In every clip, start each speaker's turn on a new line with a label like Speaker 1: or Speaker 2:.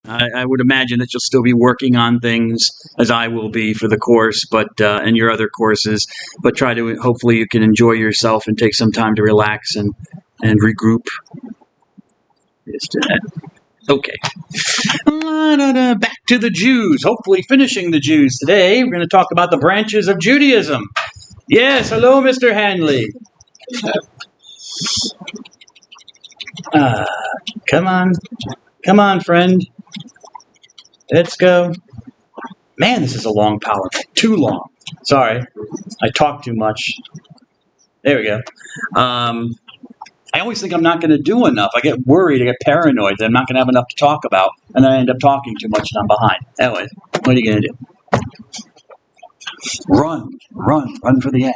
Speaker 1: I would imagine that you'll still be working on things, as I will be for the course, but and your other courses. But try to hopefully you can enjoy yourself and take some time to relax and regroup. Okay. Back to the Jews. Hopefully finishing the Jews today. We're going to talk about the branches of Judaism. Yes, hello, Mr. Hanley. Come on. Come on, friend. Let's go. Man, this is a long PowerPoint. Too long. Sorry. I talk too much. There we go. I always think I'm not going to do enough. I get worried. I get paranoid that I'm not going to have enough to talk about. And then I end up talking too much and I'm behind. Anyway, what are you going to do? Run for the end.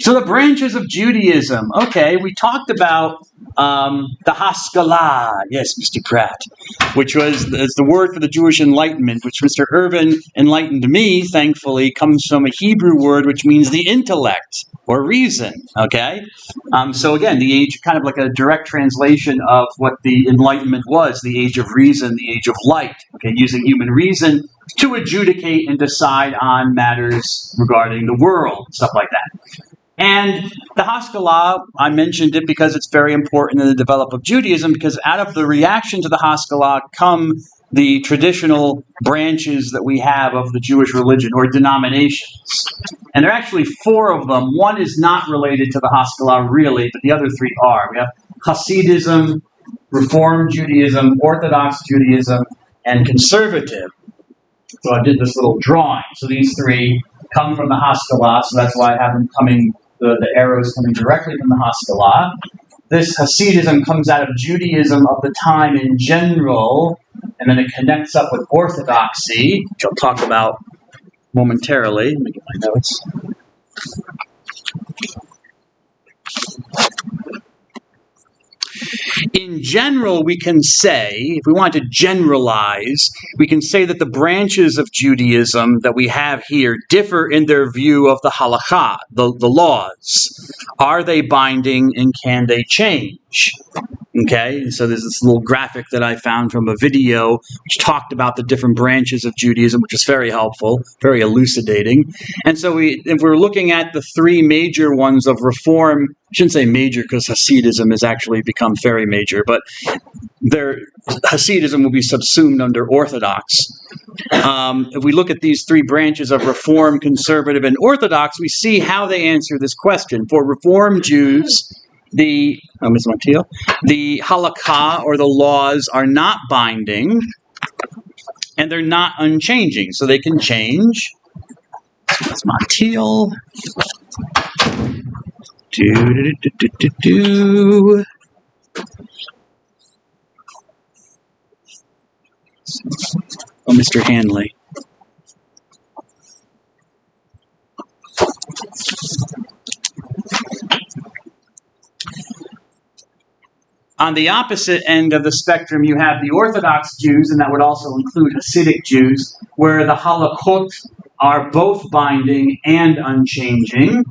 Speaker 1: So the branches of Judaism. Okay, we talked about the Haskalah. Yes, Mr. Pratt, which is the word for the Jewish Enlightenment, which Mr. Irvin enlightened me, thankfully, comes from a Hebrew word which means the intellect or reason. Okay? So again, the age, kind of like a direct translation of what the Enlightenment was, the age of reason, the age of light. Okay, using human reason to adjudicate and decide on matters regarding the world, stuff like that. And the Haskalah, I mentioned it because it's very important in the development of Judaism, because out of the reaction to the Haskalah come the traditional branches that we have of the Jewish religion, or denominations. And there are actually 4 of them. One is not related to the Haskalah, really, but the other 3 are. We have Hasidism, Reform Judaism, Orthodox Judaism, and Conservative. So I did this little drawing. So these 3 come from the Haskalah, so that's why I have them coming, the arrows coming directly from the Haskalah. This Hasidism comes out of Judaism of the time in general, and then it connects up with Orthodoxy, which I'll talk about momentarily. Let me get my notes. In general, we can say, if we want to generalize, we can say that the branches of Judaism that we have here differ in their view of the halakha, the laws. Are they binding and can they change? Okay, so there's this little graphic that I found from a video which talked about the different branches of Judaism, which is very helpful, very elucidating. And so if we're looking at the 3 major ones of reform, I shouldn't say major because Hasidism has actually become very major, but Hasidism will be subsumed under Orthodox. If we look at these 3 branches of Reform, Conservative, and Orthodox, we see how they answer this question. For Reform Jews, the halakha, or the laws, are not binding, and they're not unchanging, so they can change. That's Montiel. Oh, Mr. Hanley. On the opposite end of the spectrum, you have the Orthodox Jews, and that would also include Hasidic Jews, where the halachot are both binding and unchanging.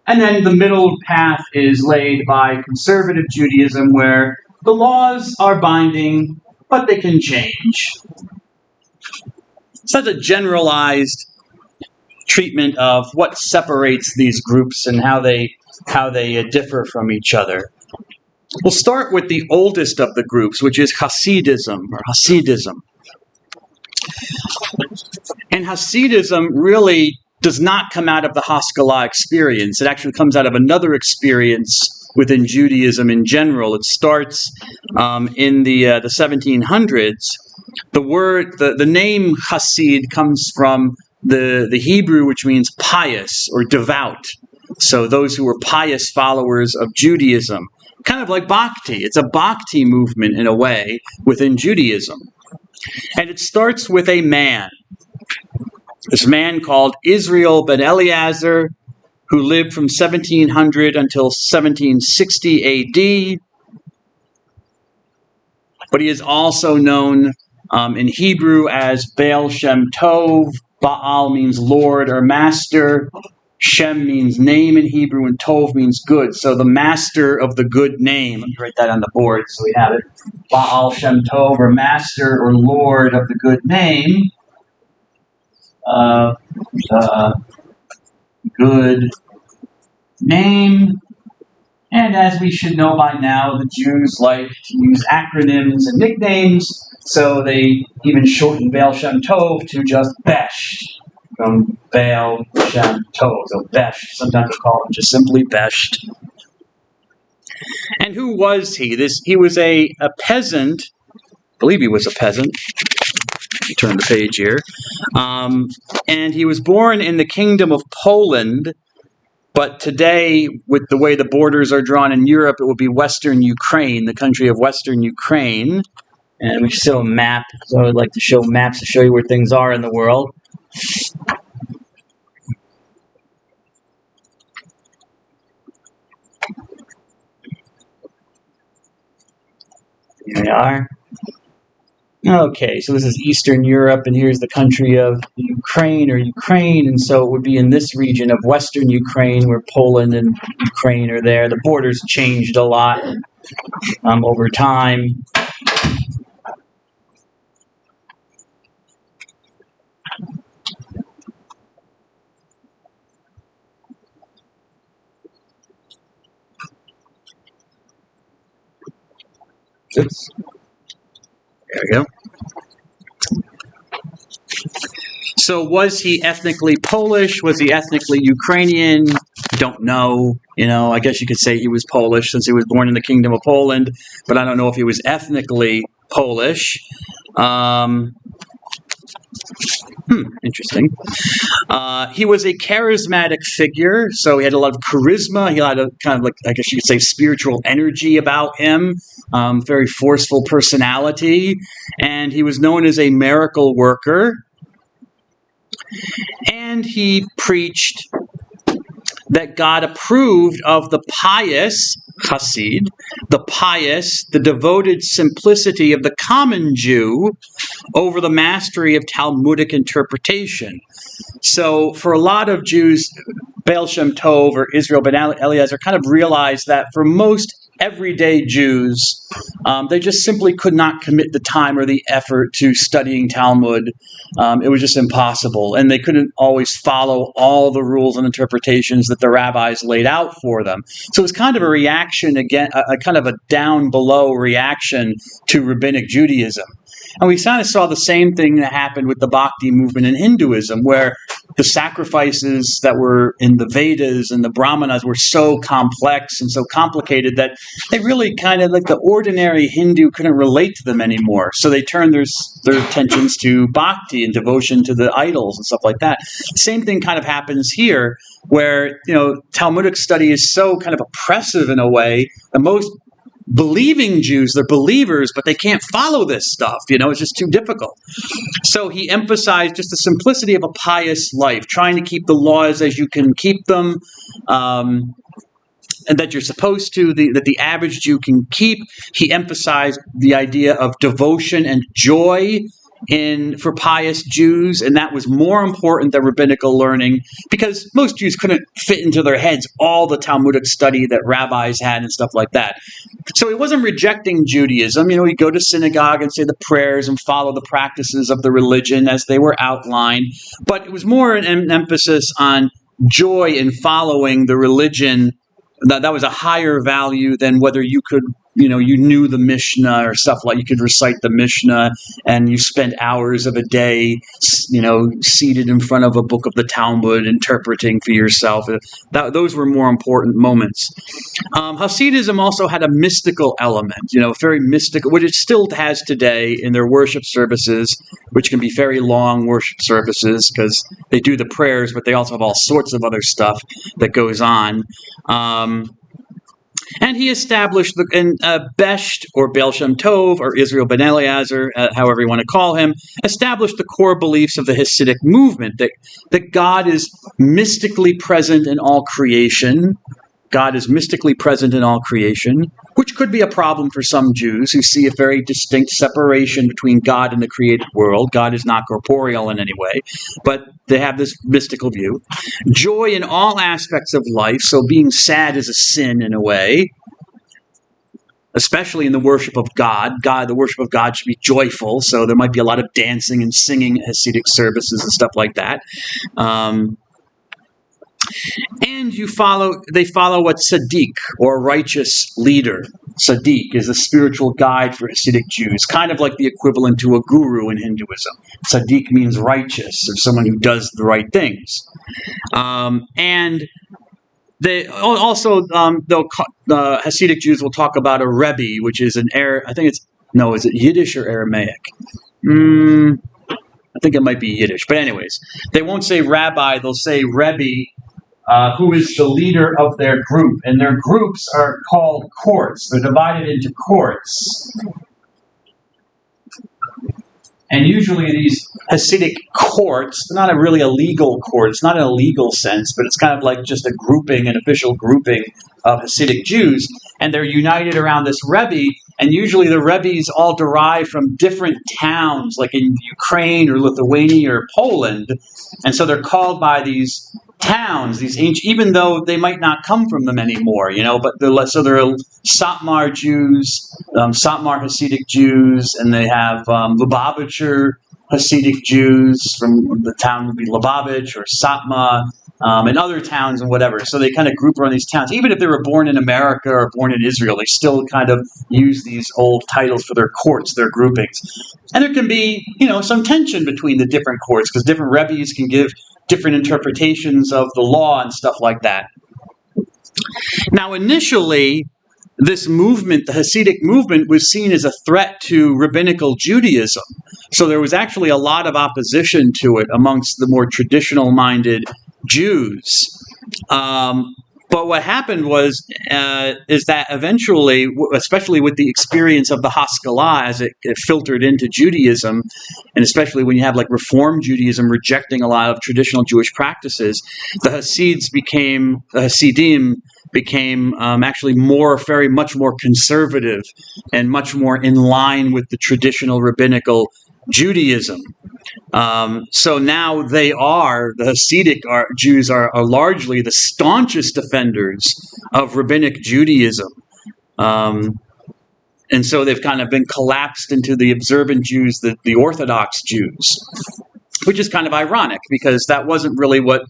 Speaker 1: And then the middle path is laid by Conservative Judaism, where the laws are binding, but they can change. So that's a generalized treatment of what separates these groups and how they differ from each other. We'll start with the oldest of the groups, which is Hasidism, or Hasidism. And Hasidism really does not come out of the Haskalah experience. It actually comes out of another experience within Judaism in general. It starts in the 1700s. The name Hasid comes from the Hebrew, which means pious or devout. So those who were pious followers of Judaism. Kind of like Bhakti. It's a Bhakti movement in a way within Judaism. And it starts with a man. This man called Israel ben Eliezer, who lived from 1700 until 1760 A.D. But he is also known in Hebrew as Baal Shem Tov. Baal means Lord or Master. Shem means name in Hebrew, and Tov means good. So the master of the good name. Let me write that on the board so we have it. Baal Shem Tov, or master or lord of the good name. The good name. And as we should know by now, the Jews like to use acronyms and nicknames, so they even shortened Baal Shem Tov to just Besh, from Baal Shem Tov. So Besh, sometimes we call him just simply Besh. And who was he? He was a peasant. I believe he was a peasant. Turn the page here. And he was born in the Kingdom of Poland. But today, with the way the borders are drawn in Europe, it would be Western Ukraine, the country of Western Ukraine. And we show a map, so I would like to show maps to show you where things are in the world. Here we are. Okay, so this is Eastern Europe, and here's the country of Ukraine, and so it would be in this region of Western Ukraine where Poland and Ukraine are there. The borders changed a lot over time. Oops. There we go. So was he ethnically Polish? Was he ethnically Ukrainian? Don't know. I guess you could say he was Polish since he was born in the Kingdom of Poland, but I don't know if he was ethnically Polish. Interesting. He was a charismatic figure, so he had a lot of charisma. He had a kind of like, I guess you could say, spiritual energy about him, very forceful personality, and he was known as a miracle worker. And he preached that God approved of the pious Hasid, the devoted simplicity of the common Jew over the mastery of Talmudic interpretation. So for a lot of Jews, Baal Shem Tov or Israel ben Eliezer kind of realized that for most everyday Jews, they just simply could not commit the time or the effort to studying Talmud. It was just impossible, and they couldn't always follow all the rules and interpretations that the rabbis laid out for them. So it was kind of a reaction, again, a kind of a down-below reaction to rabbinic Judaism. And we kind of saw the same thing that happened with the Bhakti movement in Hinduism, where the sacrifices that were in the Vedas and the Brahmanas were so complex and so complicated that they really kind of, like the ordinary Hindu, couldn't relate to them anymore. So they turned their attentions to Bhakti and devotion to the idols and stuff like that. Same thing kind of happens here, where Talmudic study is so kind of oppressive in a way. The most believing Jews, they're believers, but they can't follow this stuff. It's just too difficult. So he emphasized just the simplicity of a pious life, trying to keep the laws as you can keep them, and that you're supposed to, that the average Jew can keep. He emphasized the idea of devotion and joy for pious Jews, and that was more important than rabbinical learning, because most Jews couldn't fit into their heads all the Talmudic study that rabbis had and stuff like that. So he wasn't rejecting Judaism. He'd go to synagogue and say the prayers and follow the practices of the religion as they were outlined, but it was more an emphasis on joy in following the religion. That was a higher value than whether you could, you knew the Mishnah or stuff like you could recite the Mishnah and you spent hours of a day, seated in front of a book of the Talmud interpreting for yourself. Those were more important moments. Hasidism also had a mystical element, very mystical, which it still has today in their worship services, which can be very long worship services because they do the prayers, but they also have all sorts of other stuff that goes on. And he established Besht, or Baal Shem Tov, or Israel ben Eliezer, however you want to call him, established the core beliefs of the Hasidic movement, that God is mystically present in all creation, God is mystically present in all creation, which could be a problem for some Jews who see a very distinct separation between God and the created world. God is not corporeal in any way, but they have this mystical view. Joy in all aspects of life, so being sad is a sin in a way, especially in the worship of God. The worship of God should be joyful, so there might be a lot of dancing and singing at Hasidic services and stuff like that. And they follow what Tzaddik, or righteous leader. Tzaddik is a spiritual guide for Hasidic Jews, kind of like the equivalent to a guru in Hinduism. Tzaddik means righteous, or someone who does the right things. And they also, Hasidic Jews will talk about a Rebbe, which is is it Yiddish or Aramaic? I think it might be Yiddish. But anyways, they won't say rabbi, they'll say Rebbe, who is the leader of their group. And their groups are called courts. They're divided into courts. And usually these Hasidic courts, they're not really a legal court. It's not in a legal sense, but it's kind of like just an official grouping of Hasidic Jews. And they're united around this Rebbe. And usually the Rebbes all derive from different towns, like in Ukraine or Lithuania or Poland. And so they're called by these towns, these ancient, even though they might not come from them anymore, but they're Satmar Jews, Satmar Hasidic Jews, and they have Lubavitcher Hasidic Jews. From the town would be Lubavitch or Satma, and other towns and whatever. So they kind of group around these towns. Even if they were born in America or born in Israel, they still kind of use these old titles for their courts, their groupings. And there can be, some tension between the different courts, because different Rebbes can give different interpretations of the law and stuff like that. Now, initially, this movement, the Hasidic movement, was seen as a threat to rabbinical Judaism. So there was actually a lot of opposition to it amongst the more traditional-minded Jews. But what happened is that eventually, especially with the experience of the Haskalah as it filtered into Judaism, and especially when you have like Reform Judaism rejecting a lot of traditional Jewish practices, the Hasidim became actually much more conservative and much more in line with the traditional rabbinical Judaism. So now the Hasidic Jews are largely the staunchest defenders of rabbinic Judaism. And so they've kind of been collapsed into the observant Jews, the Orthodox Jews, which is kind of ironic because that wasn't really what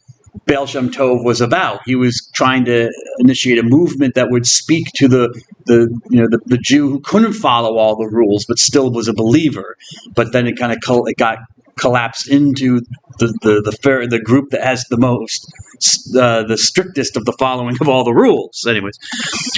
Speaker 1: Baal Shem Tov was about. He was trying to initiate a movement that would speak to the Jew who couldn't follow all the rules but still was a believer. But then it got collapsed into the group that has the strictest of the following of all the rules. Anyways,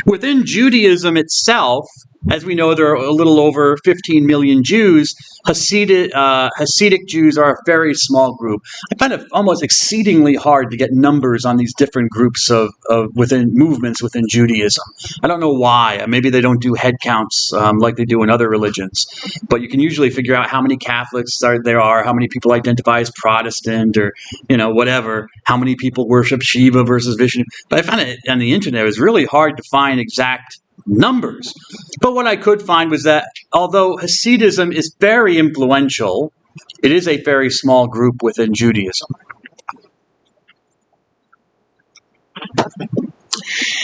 Speaker 1: within Judaism itself, as we know, there are a little over 15 million Jews. Hasidic Jews are a very small group. I find it almost exceedingly hard to get numbers on these different groups of within movements within Judaism. I don't know why. Maybe they don't do head counts like they do in other religions. But you can usually figure out how many Catholics there are, how many people identify as Protestant, or whatever. How many people worship Shiva versus Vishnu. But I found it on the internet. It was really hard to find exact numbers. But what I could find was that although Hasidism is very influential, it is a very small group within Judaism.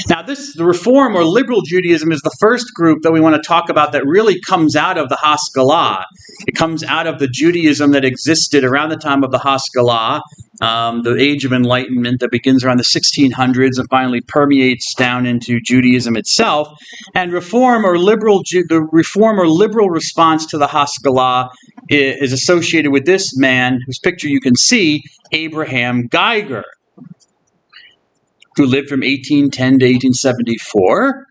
Speaker 1: Now, the Reform or Liberal Judaism is the first group that we want to talk about that really comes out of the Haskalah. It comes out of the Judaism that existed around the time of the Haskalah, the Age of Enlightenment that begins around the 1600s and finally permeates down into Judaism itself. And the Reform or Liberal response to the Haskalah is associated with this man, whose picture you can see, Abraham Geiger, who lived from 1810 to 1874.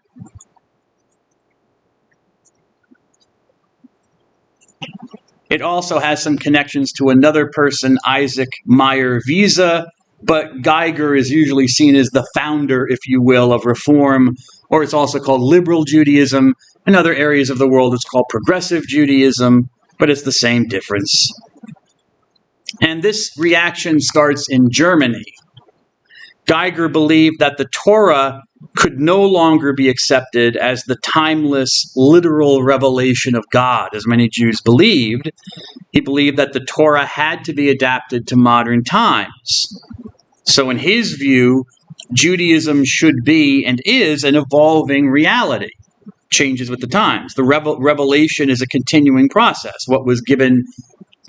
Speaker 1: It also has some connections to another person, Isaac Meyer Wiese, but Geiger is usually seen as the founder, if you will, of Reform, or it's also called Liberal Judaism. In other areas of the world, it's called Progressive Judaism, but it's the same difference. And this reaction starts in Germany. Geiger believed that the Torah could no longer be accepted as the timeless, literal revelation of God, as many Jews believed. He believed that the Torah had to be adapted to modern times. So in his view, Judaism should be and is an evolving reality. Changes with the times. The revelation is a continuing process. What was given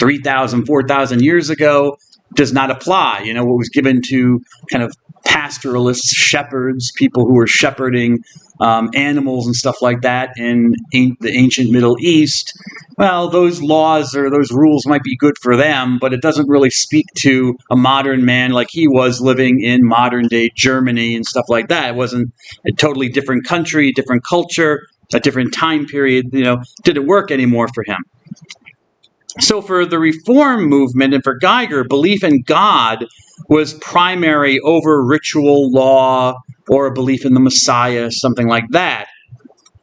Speaker 1: 3,000, 4,000 years ago does not apply. What was given to kind of pastoralists, shepherds, people who were shepherding animals and stuff like that in the ancient Middle East, well, those laws or those rules might be good for them, but it doesn't really speak to a modern man like he was living in modern-day Germany and stuff like that. It wasn't a totally different country, different culture, a different time period, didn't work anymore for him. So for the Reform movement and for Geiger, belief in God was primary over ritual law or a belief in the Messiah, something like that.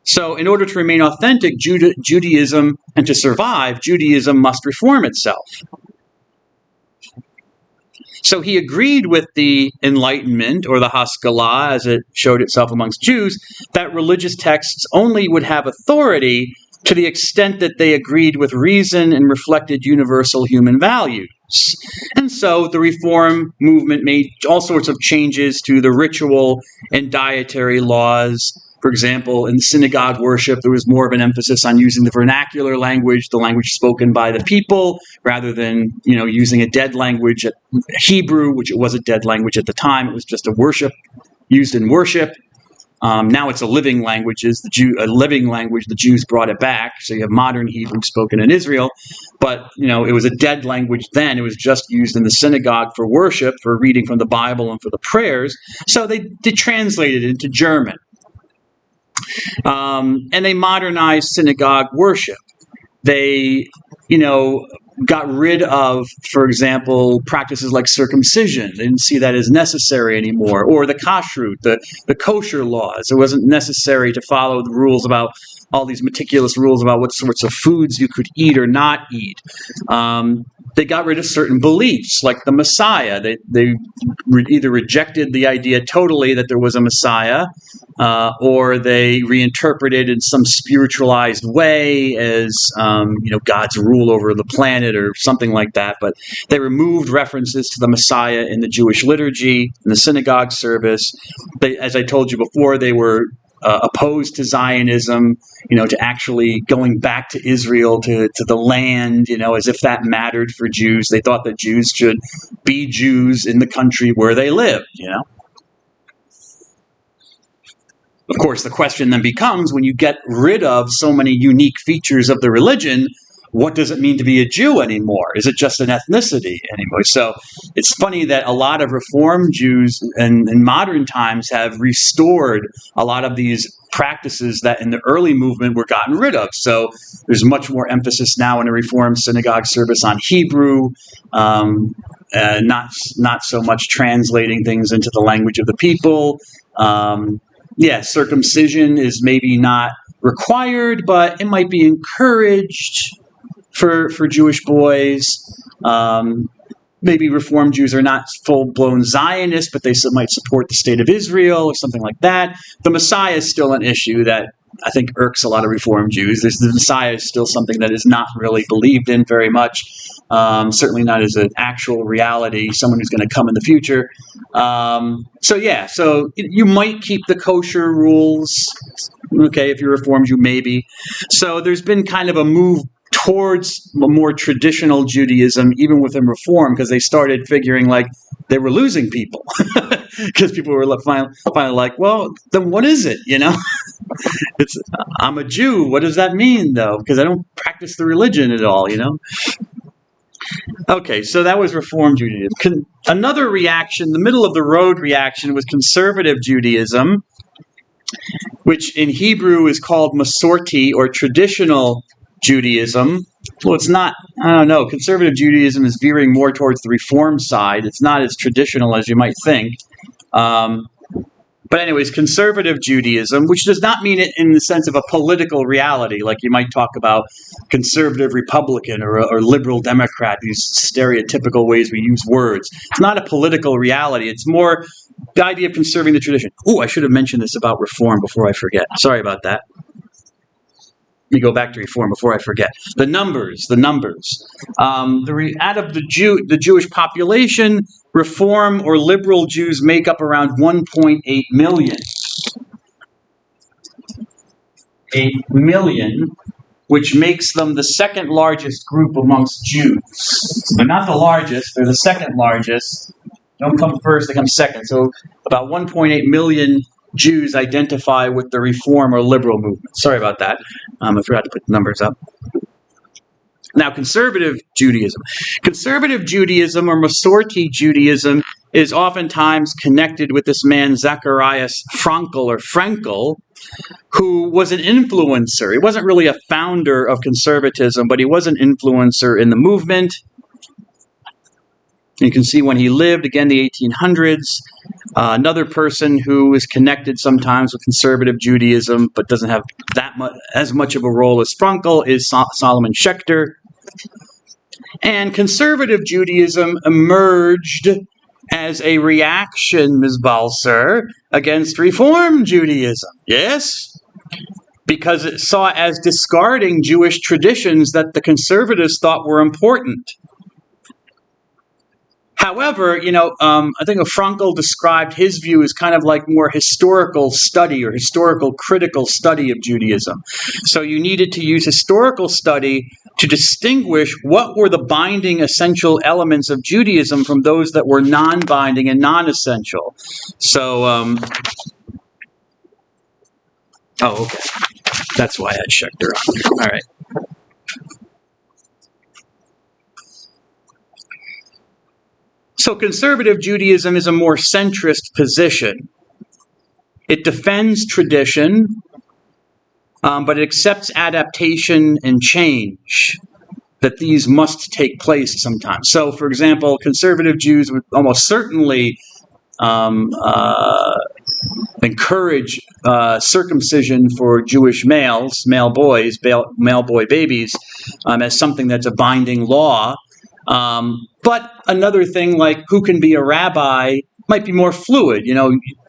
Speaker 1: So in order to remain authentic, Judaism, and to survive, Judaism must reform itself. So he agreed with the Enlightenment, or the Haskalah, as it showed itself amongst Jews, that religious texts only would have authority to the extent that they agreed with reason and reflected universal human values. And so the Reform movement made all sorts of changes to the ritual and dietary laws. For example, in synagogue worship, there was more of an emphasis on using the vernacular language, the language spoken by the people, rather than using a dead language, Hebrew, which it was a dead language at the time. It was just used in worship. Now it's a living language. The Jews brought it back. So you have modern Hebrew spoken in Israel. But, it was a dead language then. It was just used in the synagogue for worship, for reading from the Bible and for the prayers. So they translated it into German. And they modernized synagogue worship. They, got rid of, for example, practices like circumcision. They didn't see that as necessary anymore. Or the kashrut, the kosher laws. It wasn't necessary to follow the rules about all these meticulous rules about what sorts of foods you could eat or not eat. They got rid of certain beliefs, like the Messiah. They either rejected the idea totally that there was a Messiah, or they reinterpreted in some spiritualized way as God's rule over the planet or something like that. But they removed references to the Messiah in the Jewish liturgy, in the synagogue service. As I told you before, they were opposed to Zionism, to actually going back to Israel, to the land, as if that mattered for Jews. They thought that Jews should be Jews in the country where they lived, Of course, the question then becomes, when you get rid of so many unique features of the religion, what does it mean to be a Jew anymore? Is it just an ethnicity anymore? So it's funny that a lot of Reform Jews in modern times have restored a lot of these practices that in the early movement were gotten rid of. So there's much more emphasis now in a Reform synagogue service on Hebrew, not so much translating things into the language of the people. Circumcision is maybe not required, but it might be encouraged for Jewish boys. Maybe Reform Jews are not full-blown Zionists, but they might support the state of Israel or something like that. The Messiah is still an issue that I think irks a lot of Reform Jews. The Messiah is still something that is not really believed in very much, certainly not as an actual reality, someone who's going to come in the future. So you might keep the kosher rules, okay, if you're Reform Jew, maybe. So there's been kind of a move towards a more traditional Judaism, even within Reform, because they started figuring like they were losing people. Because people were finally like, well, then what is it, I'm a Jew. What does that mean, though? Because I don't practice the religion at all, Okay, so that was Reform Judaism. Another reaction, the middle of the road reaction, was conservative Judaism, which in Hebrew is called Masorti, or traditional Judaism. Well, it's not, I don't know, conservative Judaism is veering more towards the Reform side. It's not as traditional as you might think. But anyways, conservative Judaism, which does not mean it in the sense of a political reality, like you might talk about conservative Republican or liberal Democrat, these stereotypical ways we use words. It's not a political reality. It's more the idea of conserving the tradition. Oh, I should have mentioned this about reform before I forget. Sorry about that. Let me go back to reform before I forget. The numbers. Out of the Jewish population, reform or liberal Jews make up around 1.8 million. 8 million, which makes them the second largest group amongst Jews. They're not the largest, they're the second largest. Don't come first, they come second. So about 1.8 million Jews identify with the Reform or liberal movement. Sorry about that. I forgot to put the numbers up. Now, conservative Judaism. Conservative Judaism or Masorti Judaism is oftentimes connected with this man Zacharias Frankel, who was an influencer. He wasn't really a founder of conservatism, but he was an influencer in the movement. You can see when he lived, again, the 1800s. Another person who is connected sometimes with conservative Judaism, but doesn't have as much of a role as Frankel, is Solomon Schechter. And conservative Judaism emerged as a reaction, Ms. Balser, against Reform Judaism. Yes? Because it saw as discarding Jewish traditions that the conservatives thought were important. However, I think Frankel described his view as kind of like more historical study or historical critical study of Judaism. So you needed to use historical study to distinguish what were the binding essential elements of Judaism from those that were non-binding and non-essential. So, okay. That's why I had Schechter on there. All right. So conservative Judaism is a more centrist position. It defends tradition, but it accepts adaptation and change, that these must take place sometimes. So, for example, conservative Jews would almost certainly encourage circumcision for Jewish males, male boy babies, as something that's a binding law. But another thing like who can be a rabbi might be more fluid.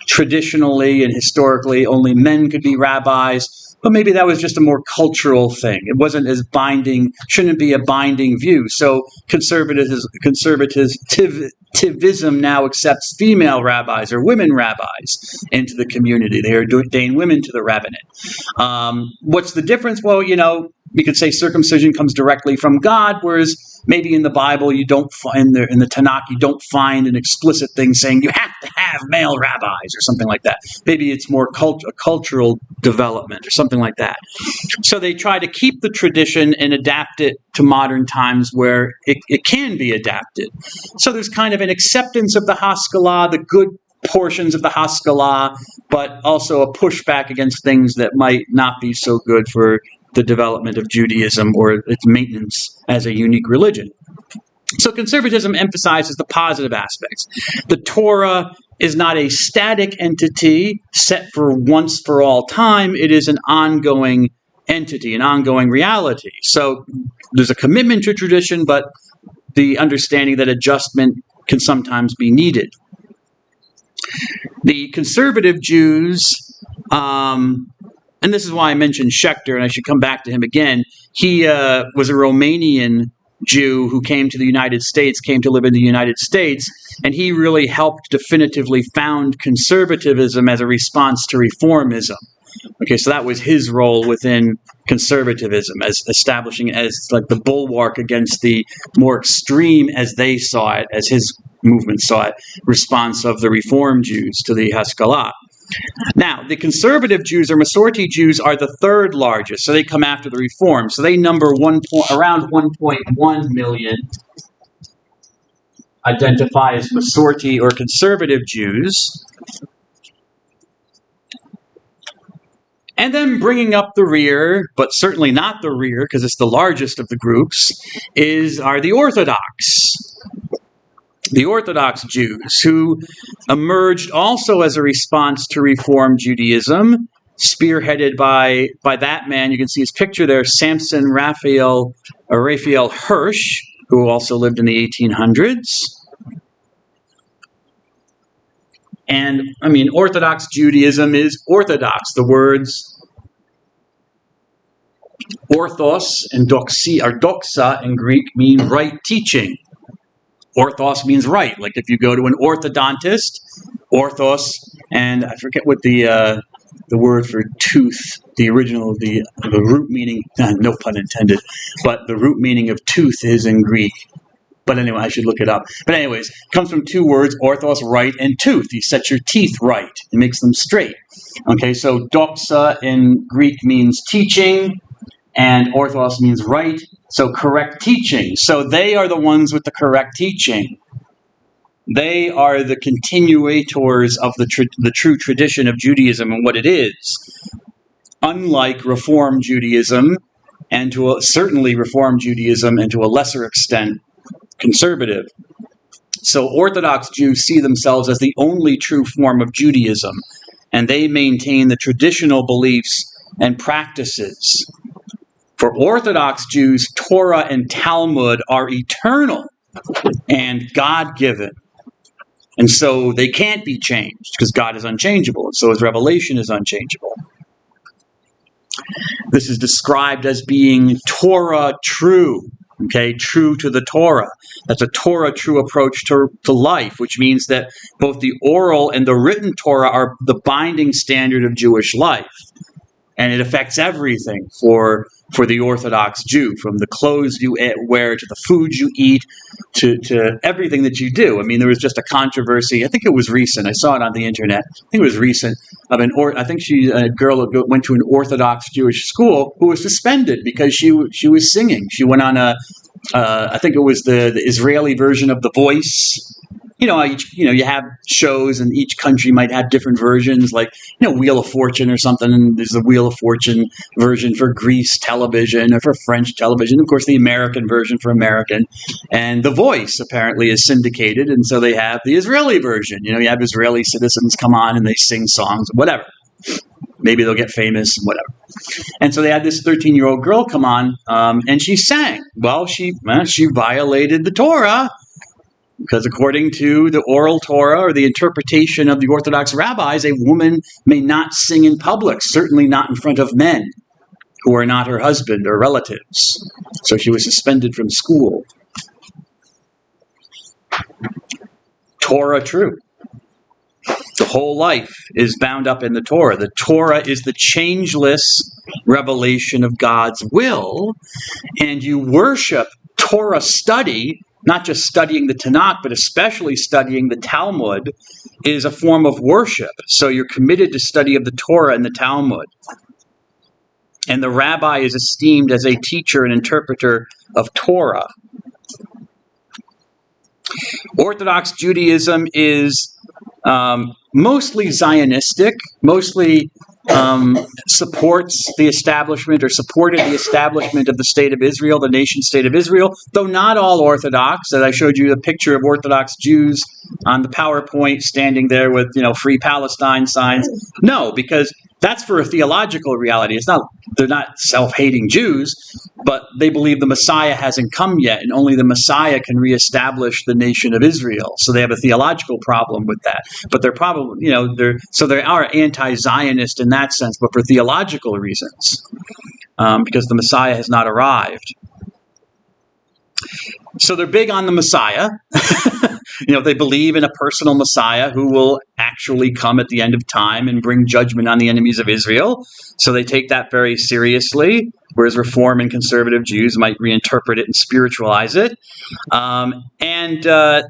Speaker 1: Traditionally and historically, only men could be rabbis. But maybe that was just a more cultural thing. It wasn't as binding, shouldn't be a binding view. So conservatism now accepts female rabbis or women rabbis into the community. They ordain women to the rabbinate. What's the difference? Well, we could say circumcision comes directly from God, whereas maybe in the Bible you don't find in the Tanakh you don't find an explicit thing saying you have to have male rabbis or something like that. Maybe it's more a cultural development or something like that. So they try to keep the tradition and adapt it to modern times where it can be adapted. So there's kind of an acceptance of the Haskalah, the good portions of the Haskalah, but also a pushback against things that might not be so good for the development of Judaism or its maintenance as a unique religion. So conservatism emphasizes the positive aspects. The Torah is not a static entity set for once for all time. It is an ongoing entity, an ongoing reality. So there's a commitment to tradition, but the understanding that adjustment can sometimes be needed. The conservative Jews, and this is why I mentioned Schechter, and I should come back to him again. He was a Romanian Jew who came to the United States, came to live in the United States, and he really helped definitively found conservatism as a response to reformism. Okay, so that was his role within conservatism, as establishing it as like the bulwark against the more extreme, as they saw it, as his movement saw it, response of the Reform Jews to the Haskalah. Now, the conservative Jews or Masorti Jews are the third largest, so they come after the Reform. So they number around 1.1 million identify as Masorti or conservative Jews. And then bringing up the rear, but certainly not the rear because it's the largest of the groups, are the Orthodox. The Orthodox Jews, who emerged also as a response to Reform Judaism, spearheaded by that man. You can see his picture there, Samson Raphael Hirsch, who also lived in the 1800s. And, I mean, Orthodox Judaism is orthodox. The words orthos and doxa in Greek mean right teaching. Orthos means right. Like if you go to an orthodontist, orthos, and I forget what the word for tooth, the original, the root meaning, no pun intended, but the root meaning of tooth is in Greek. But anyway, I should look it up. But anyways, it comes from two words, orthos, right, and tooth. You set your teeth right. It makes them straight. Okay, so doxa in Greek means teaching, and orthos means right. So correct teaching. So they are the ones with the correct teaching. They are the continuators of the true tradition of Judaism and what it is. Unlike Reform Judaism, and certainly Reform Judaism, and to a lesser extent, conservative. So Orthodox Jews see themselves as the only true form of Judaism, and they maintain the traditional beliefs and practices. For Orthodox Jews, Torah and Talmud are eternal and God-given. And so they can't be changed because God is unchangeable, and so his revelation is unchangeable. This is described as being Torah true. Okay, true to the Torah. That's a Torah true approach to life, which means that both the oral and the written Torah are the binding standard of Jewish life. And it affects everything for the Orthodox Jew, from the clothes you wear to the food you eat to everything that you do. I mean, there was just a controversy. I think it was recent. I saw it on the internet. I think it was recent. I think a girl who went to an Orthodox Jewish school who was suspended because she was singing. She went on I think it was the Israeli version of The Voice. You have shows, and each country might have different versions, like, Wheel of Fortune or something. And there's the Wheel of Fortune version for Greece television or for French television. Of course, the American version for American. And The Voice apparently is syndicated, and so they have the Israeli version. You have Israeli citizens come on and they sing songs, whatever. Maybe they'll get famous, whatever. And so they had this 13-year-old girl come on, and she sang. Well, she violated the Torah. Because according to the oral Torah, or the interpretation of the Orthodox rabbis, a woman may not sing in public, certainly not in front of men who are not her husband or relatives. So she was suspended from school. Torah true. The whole life is bound up in the Torah. The Torah is the changeless revelation of God's will, and you worship Torah study. Not just studying the Tanakh, but especially studying the Talmud, is a form of worship. So you're committed to study of the Torah and the Talmud. And the rabbi is esteemed as a teacher and interpreter of Torah. Orthodox Judaism is mostly Zionistic, mostly supports the establishment, or supported the establishment of the state of Israel, the nation state of Israel, though not all Orthodox. As I showed you the picture of Orthodox Jews on the PowerPoint standing there with, Free Palestine signs. No, because that's for a theological reality. They're not self-hating Jews, but they believe the Messiah hasn't come yet, and only the Messiah can reestablish the nation of Israel. So they have a theological problem with that. But they're probably, they are anti-Zionist in that sense, but for theological reasons, because the Messiah has not arrived. So they're big on the Messiah. They believe in a personal Messiah who will actually come at the end of time and bring judgment on the enemies of Israel. So they take that very seriously, whereas Reform and conservative Jews might reinterpret it and spiritualize it.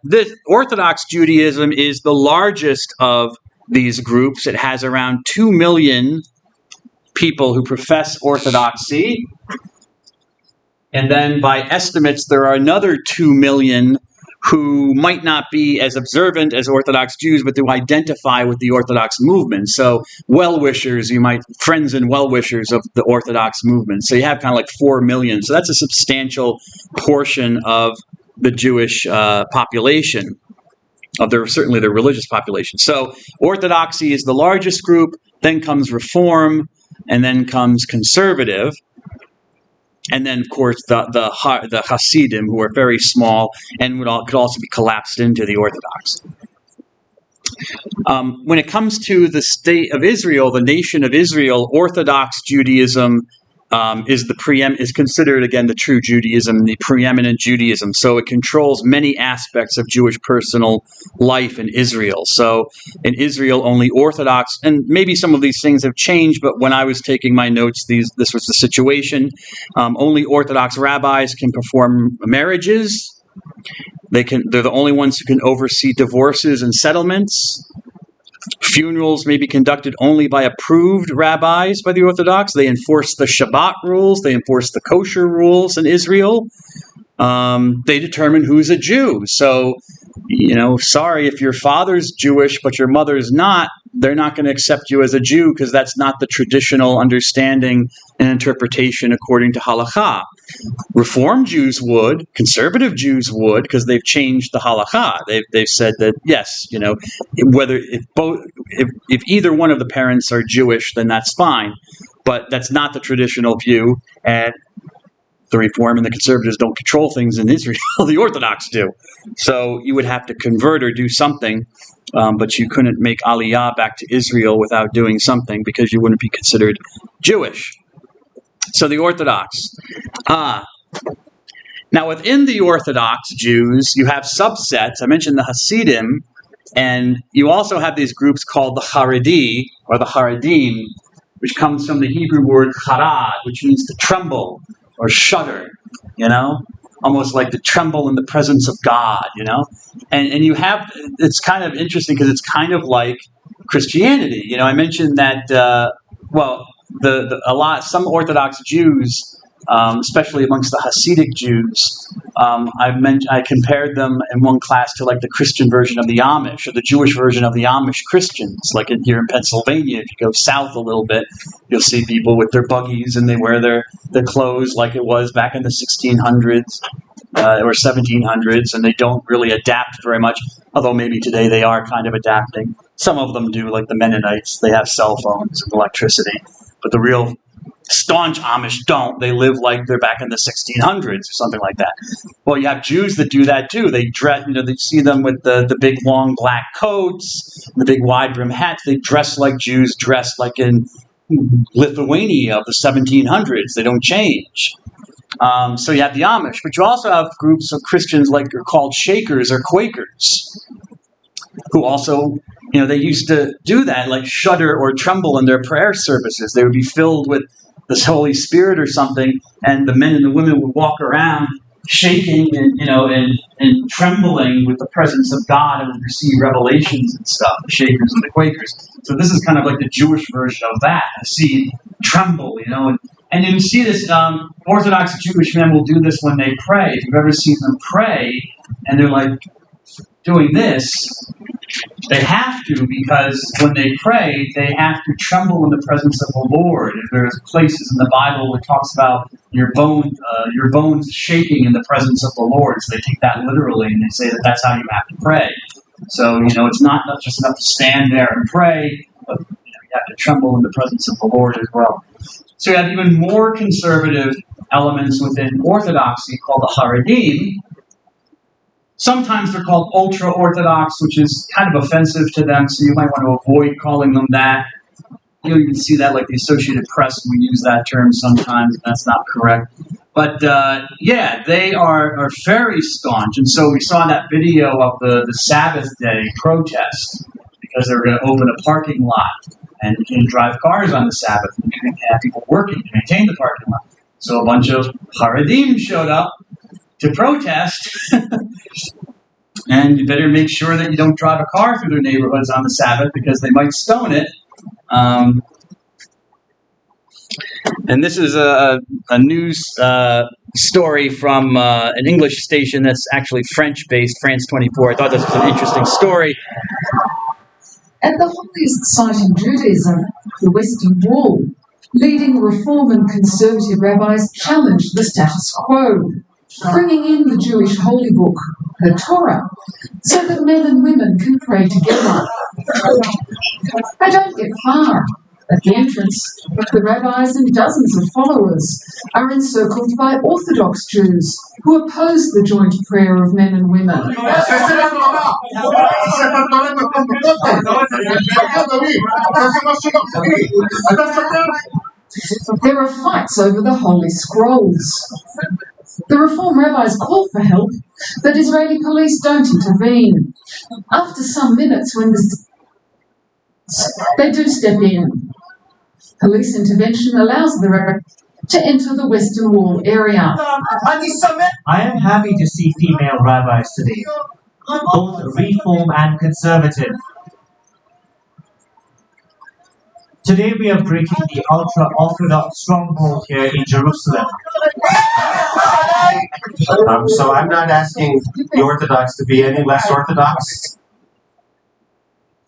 Speaker 1: This Orthodox Judaism is the largest of these groups. It has around 2 million people who profess Orthodoxy. And then by estimates, there are another 2 million who might not be as observant as Orthodox Jews, but who identify with the Orthodox movement. So well-wishers, friends and well-wishers of the Orthodox movement. So you have kind of like 4 million. So that's a substantial portion of the Jewish population, certainly their religious population. So Orthodoxy is the largest group, then comes Reform, and then comes conservative. And then, of course, the Hasidim, who are very small and could also be collapsed into the Orthodox. When it comes to the state of Israel, the nation of Israel, Orthodox Judaism is considered, again, the true Judaism, the preeminent Judaism. So it controls many aspects of Jewish personal life in Israel. So in Israel, only Orthodox, and maybe some of these things have changed, but when I was taking my notes, this was the situation. Only Orthodox rabbis can perform marriages. They're the only ones who can oversee divorces and settlements. Funerals may be conducted only by approved rabbis by the Orthodox. They enforce the Shabbat rules. They enforce the kosher rules in Israel. They determine who's a Jew. So, sorry, if your father's Jewish but your mother's not, they're not going to accept you as a Jew because that's not the traditional understanding and interpretation according to halakha. Reform Jews would, conservative Jews would, because they've changed the halakha. They've said that yes, if either one of the parents are Jewish, then that's fine, but that's not the traditional view. And the Reform and the conservatives don't control things in Israel; the Orthodox do. So you would have to convert or do something, but you couldn't make Aliyah back to Israel without doing something because you wouldn't be considered Jewish. So the Orthodox. Now within the Orthodox Jews, you have subsets. I mentioned the Hasidim, and you also have these groups called the Haredi, or the Haredim, which comes from the Hebrew word harad, which means to tremble or shudder, almost like to tremble in the presence of God, And you have, it's kind of interesting because it's kind of like Christianity. I mentioned that, some Orthodox Jews, especially amongst the Hasidic Jews, I compared them in one class to like the Christian version of the Amish, or the Jewish version of the Amish Christians. Like here in Pennsylvania, if you go south a little bit, you'll see people with their buggies and they wear their clothes like it was back in the 1600s or 1700s, and they don't really adapt very much, although maybe today they are kind of adapting. Some of them do, like the Mennonites. They have cell phones and electricity, but the real staunch Amish don't. They live like they're back in the 1600s or something like that. Well, you have Jews that do that too. They dress, they see them with the big long black coats, the big wide brim hats. They dress like Jews dressed like in Lithuania of the 1700s. They don't change. So you have the Amish, but you also have groups of Christians like are called Shakers or Quakers, who also, they used to do that, like shudder or tremble in their prayer services. They would be filled with this Holy Spirit or something, and the men and the women would walk around shaking and trembling with the presence of God and would receive revelations and stuff, the Shakers and the Quakers. So this is kind of like the Jewish version of that. I see tremble, and you see this, Orthodox Jewish men will do this when they pray. If you've ever seen them pray, and they're like doing this, they have to, because when they pray, they have to tremble in the presence of the Lord. If there's places in the Bible where it talks about your bones shaking in the presence of the Lord, so they take that literally, and they say that that's how you have to pray. So, it's not just enough to stand there and pray, but you have to tremble in the presence of the Lord as well. So you have even more conservative elements within Orthodoxy called the Haredim. Sometimes they're called ultra-Orthodox, which is kind of offensive to them, so you might want to avoid calling them that. You'll even see that, like the Associated Press, we use that term sometimes. That's not correct. But, they are very staunch. And so we saw that video of the Sabbath day protest, because they were going to open a parking lot, and you can drive cars on the Sabbath, and you can have people working to maintain the parking lot. So a bunch of Haredim showed up to protest, and you better make sure that you don't drive a car through their neighborhoods on the Sabbath because they might stone it. And this is a news story from an English station that's actually French-based, France 24. I thought this was an interesting story.
Speaker 2: At the holiest site in Judaism, the Western Wall, leading Reform and conservative rabbis challenged the status quo, bringing in the Jewish holy book, the Torah, so that men and women can pray together. They don't get far. At the entrance, the rabbis and dozens of followers are encircled by Orthodox Jews who oppose the joint prayer of men and women. There are fights over the Holy Scrolls. The Reform rabbis call for help, but Israeli police don't intervene. After some minutes, they do step in. Police intervention allows the rabbi to enter the Western Wall area.
Speaker 3: I am happy to see female rabbis today, both Reform and Conservative. Today we are breaking the ultra-Orthodox stronghold here in Jerusalem.
Speaker 4: So I'm not asking the Orthodox to be any less Orthodox.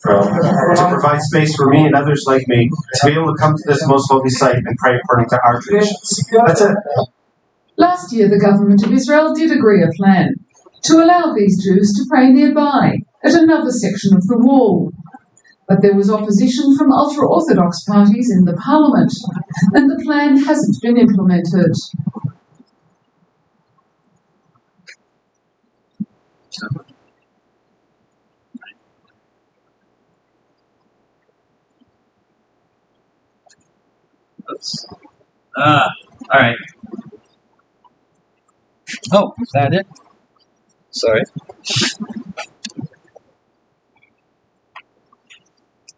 Speaker 4: To provide space for me and others like me to be able to come to this most holy site and pray according to our traditions. That's it.
Speaker 2: Last year, the government of Israel did agree a plan to allow these Jews to pray nearby at another section of the wall. But there was opposition from ultra-Orthodox parties in the parliament, and the plan hasn't been implemented.
Speaker 1: All right. Oh, is that it? Sorry.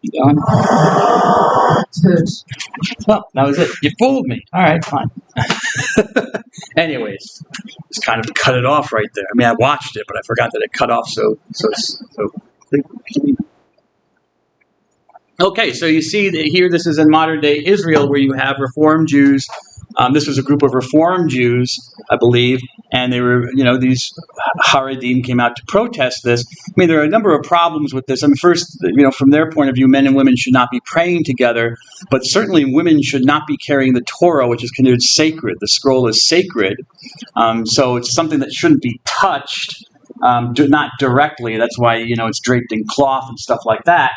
Speaker 1: You going? Well, that was it. You fooled me. All right, fine. Anyways, just kind of cut it off right there. I mean, I watched it, but I forgot that it cut off so. Okay, so you see that here, this is in modern-day Israel, where you have Reform Jews. This was a group of Reform Jews, I believe, and they were, these Haredim came out to protest this. I mean, there are a number of problems with this. I mean, first, from their point of view, men and women should not be praying together, but certainly women should not be carrying the Torah, which is considered sacred. The scroll is sacred, so it's something that shouldn't be touched, not directly. That's why, it's draped in cloth and stuff like that.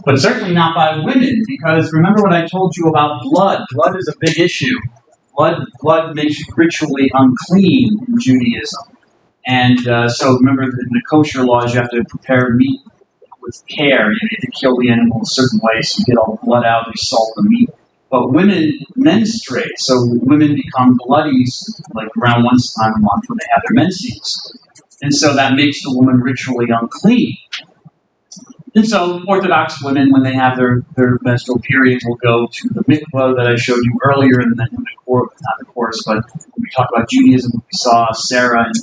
Speaker 1: But certainly not by women, because remember what I told you about blood. Blood is a big issue. Blood makes you ritually unclean in Judaism. And so remember, in the kosher laws, you have to prepare meat with care. You have to kill the animal a certain way so you get all the blood out, you salt the meat. But women menstruate, so women become bloodies like around one time a month when they have their menses. And so that makes the woman ritually unclean. And so Orthodox women, when they have their menstrual periods, will go to the mikvah that I showed you earlier in the course, not the course, but when we talked about Judaism, we saw Sarah and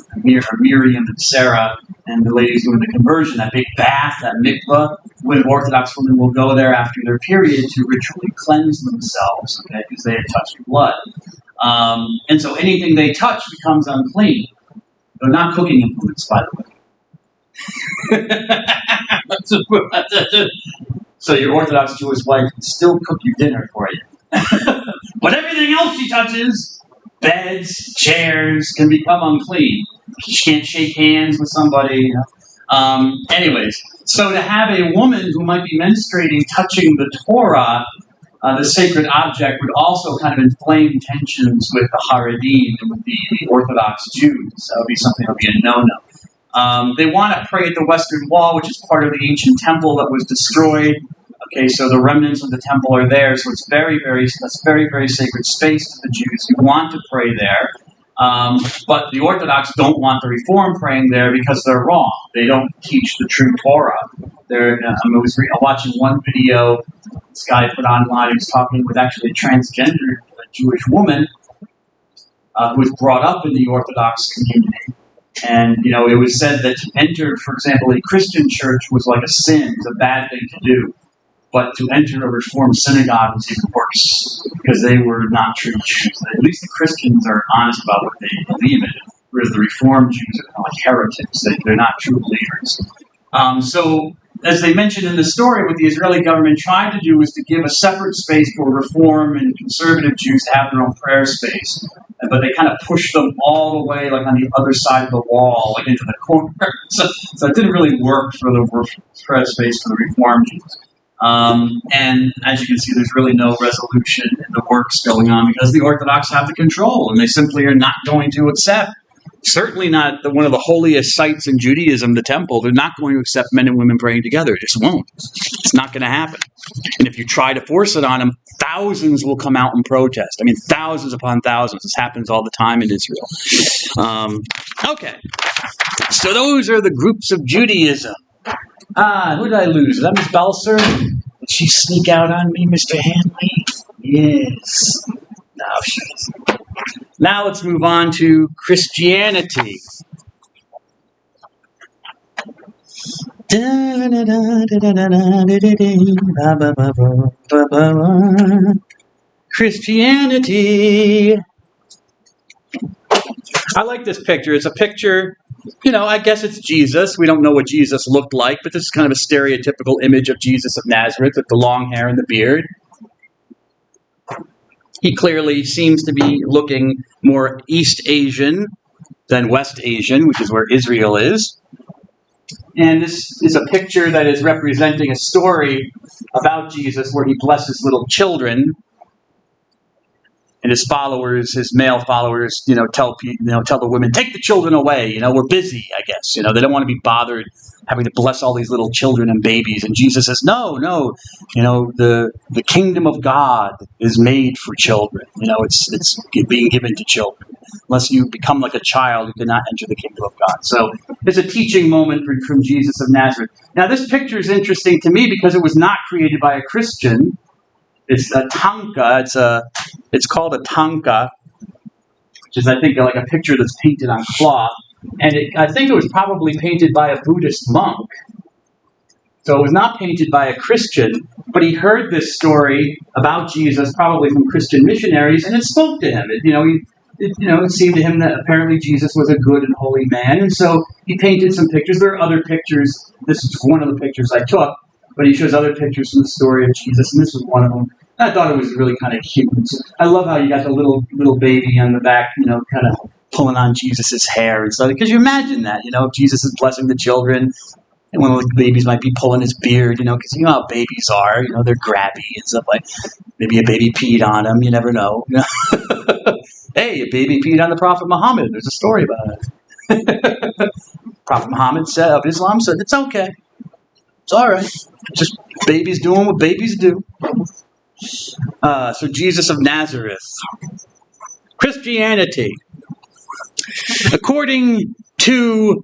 Speaker 1: Miriam and Sarah and the ladies doing the conversion, that big bath, that mikvah. When Orthodox women will go there after their period to ritually cleanse themselves, okay, because they had touched blood. And so anything they touch becomes unclean. They're not cooking implements, by the way. So your Orthodox Jewish wife can still cook your dinner for you. But everything else she touches, beds, chairs, can become unclean. She can't shake hands with somebody. Anyways, so to have a woman who might be menstruating touching the Torah, the sacred object, would also kind of inflame tensions with the Haredim and with the Orthodox Jews. That would be something that would be a no-no. They want to pray at the Western Wall, which is part of the ancient temple that was destroyed. Okay, so the remnants of the temple are there, so it's very, very sacred space to the Jews who want to pray there. But the Orthodox don't want the Reform praying there because they're wrong. They don't teach the true Torah. I was watching one video this guy put online. He was talking with actually a transgender Jewish woman who was brought up in the Orthodox community. And, it was said that to enter, for example, a Christian church was like a sin. It was a bad thing to do. But to enter a Reformed synagogue was even worse, because they were not true Jews. At least the Christians are honest about what they believe in, whereas the Reformed Jews are kind of like heretics. They're not true believers. So, as they mentioned in the story, what the Israeli government tried to do was to give a separate space for Reform and Conservative Jews to have their own prayer space. But they kind of pushed them all the way, like on the other side of the wall, like into the corner. So it didn't really work for the prayer space for the Reform Jews. And as you can see, there's really no resolution in the works going on because the Orthodox have the control, and they simply are not going to accept. Certainly not one of the holiest sites in Judaism, the temple. They're not going to accept men and women praying together. It just won't. It's not going to happen. And if you try to force it on them, thousands will come out and protest. I mean, thousands upon thousands. This happens all the time in Israel. Okay. So those are the groups of Judaism. Who did I lose? Is that Miss Balser? Did she sneak out on me, Mr. Hanley? Yes. No, she isn't. Now let's move on to Christianity. Christianity. I like this picture. It's a picture, I guess it's Jesus. We don't know what Jesus looked like, but this is kind of a stereotypical image of Jesus of Nazareth with the long hair and the beard. He clearly seems to be looking more East Asian than West Asian, which is where Israel is. And this is a picture that is representing a story about Jesus where he blesses little children. And his followers, his male followers, tell the women, take the children away. We're busy, I guess. They don't want to be bothered having to bless all these little children and babies. And Jesus says, no. The kingdom of God is made for children. It's being given to children. Unless you become like a child, you cannot enter the kingdom of God. So it's a teaching moment from Jesus of Nazareth. Now, this picture is interesting to me because it was not created by a Christian. It's a tanka. It's called a tanka, which is, I think, like a picture that's painted on cloth. And I think it was probably painted by a Buddhist monk. So it was not painted by a Christian, but he heard this story about Jesus, probably from Christian missionaries, and it spoke to him. It seemed to him that apparently Jesus was a good and holy man, and so he painted some pictures. There are other pictures. This is one of the pictures I took, but he shows other pictures from the story of Jesus, and this was one of them. I thought it was really kind of cute. I love how you got the little baby on the back, kind of pulling on Jesus' hair and stuff. Because you imagine that, if Jesus is blessing the children, and one of the babies might be pulling his beard, because you know how babies are, they're grabby and stuff like. Maybe a baby peed on him. You never know. Hey, a baby peed on the Prophet Muhammad. There's a story about it. Prophet Muhammad of Islam said it's okay. It's all right. Just babies doing what babies do. So Jesus of Nazareth. Christianity. According to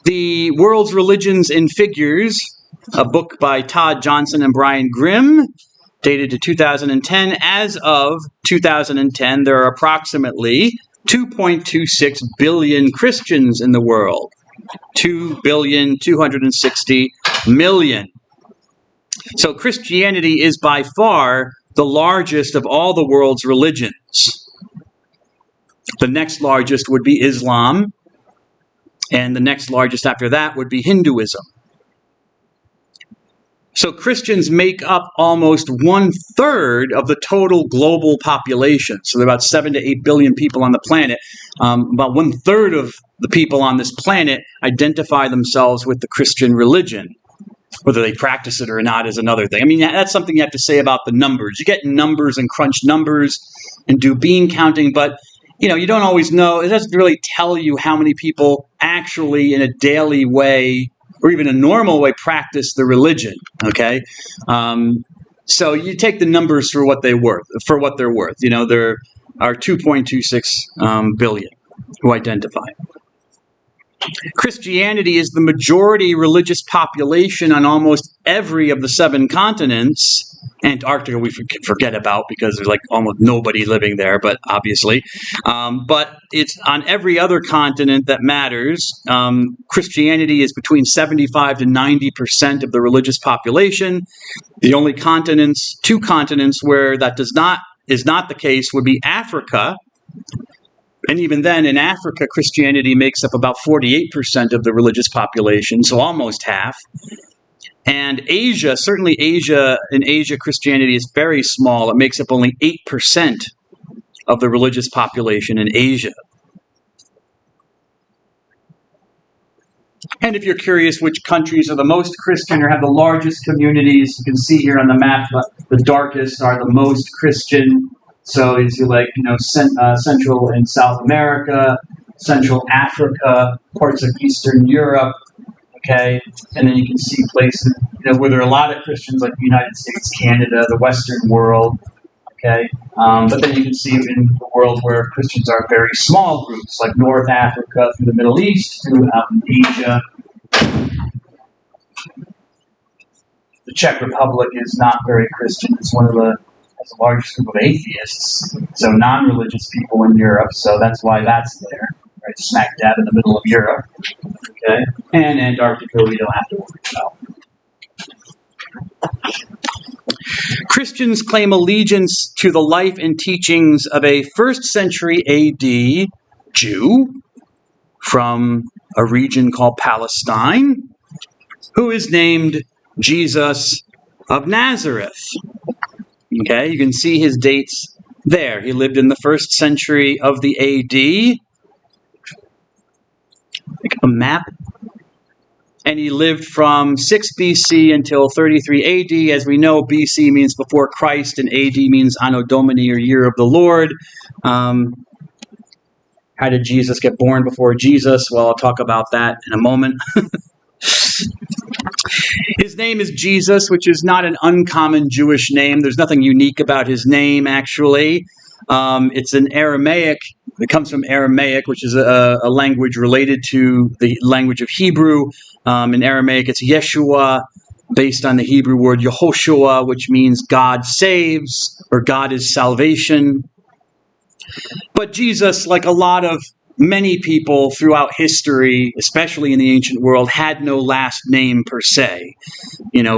Speaker 1: the World's Religions in Figures, a book by Todd Johnson and Brian Grimm, dated to 2010, as of 2010, there are approximately 2.26 billion Christians in the world. 2,260,000,000. So Christianity is by far the largest of all the world's religions. The next largest would be Islam, and the next largest after that would be Hinduism. So Christians make up almost 1/3 of the total global population. So there are about 7 to 8 billion people on the planet. About 1/3 of the people on this planet identify themselves with the Christian religion. Whether they practice it or not is another thing. I mean, that's something you have to say about the numbers. You get numbers and crunch numbers and do bean counting, but you don't always know. It doesn't really tell you how many people actually in a daily way or even a normal way practice the religion, okay? So you take the numbers for what they're worth. There are 2.26 billion who identify. Christianity is the majority religious population on almost every of the 7 continents. Antarctica we forget about because there's like almost nobody living there, but obviously. But it's on every other continent that matters. Christianity is between 75 to 90% of the religious population. The only 2 continents where that is not the case would be Africa. And even then, in Africa, Christianity makes up about 48% of the religious population, so almost half. And Asia, certainly in Asia, Christianity is very small. It makes up only 8% of the religious population in Asia. And if you're curious which countries are the most Christian or have the largest communities, you can see here on the map the darkest are the most Christian. So it's like, Central and South America, Central Africa, parts of Eastern Europe, okay? And then you can see places, where there are a lot of Christians like the United States, Canada, the Western world, okay? But then you can see in the world where Christians are very small groups, like North Africa, through the Middle East, through Asia. The Czech Republic is not very Christian. It's has the largest group of atheists, so non-religious people in Europe. So that's why that's there, right, smack dab in the middle of Europe. Okay, and Antarctica we don't have to worry about. Christians claim allegiance to the life and teachings of a 1st century AD Jew from a region called Palestine, who is named Jesus of Nazareth. Okay, you can see his dates there. He lived in the 1st century of the AD. Pick up a map. And he lived from 6 BC until 33 AD. As we know, BC means before Christ, and AD means Anno Domini, or year of the Lord. How did Jesus get born before Jesus? Well, I'll talk about that in a moment. His name is Jesus, which is not an uncommon Jewish name. There's nothing unique about his name, actually. It's an Aramaic. It comes from Aramaic, which is a language related to the language of Hebrew. In Aramaic, it's Yeshua, based on the Hebrew word Yehoshua, which means God saves, or God is salvation. But Jesus, like many people throughout history, especially in the ancient world, had no last name per se.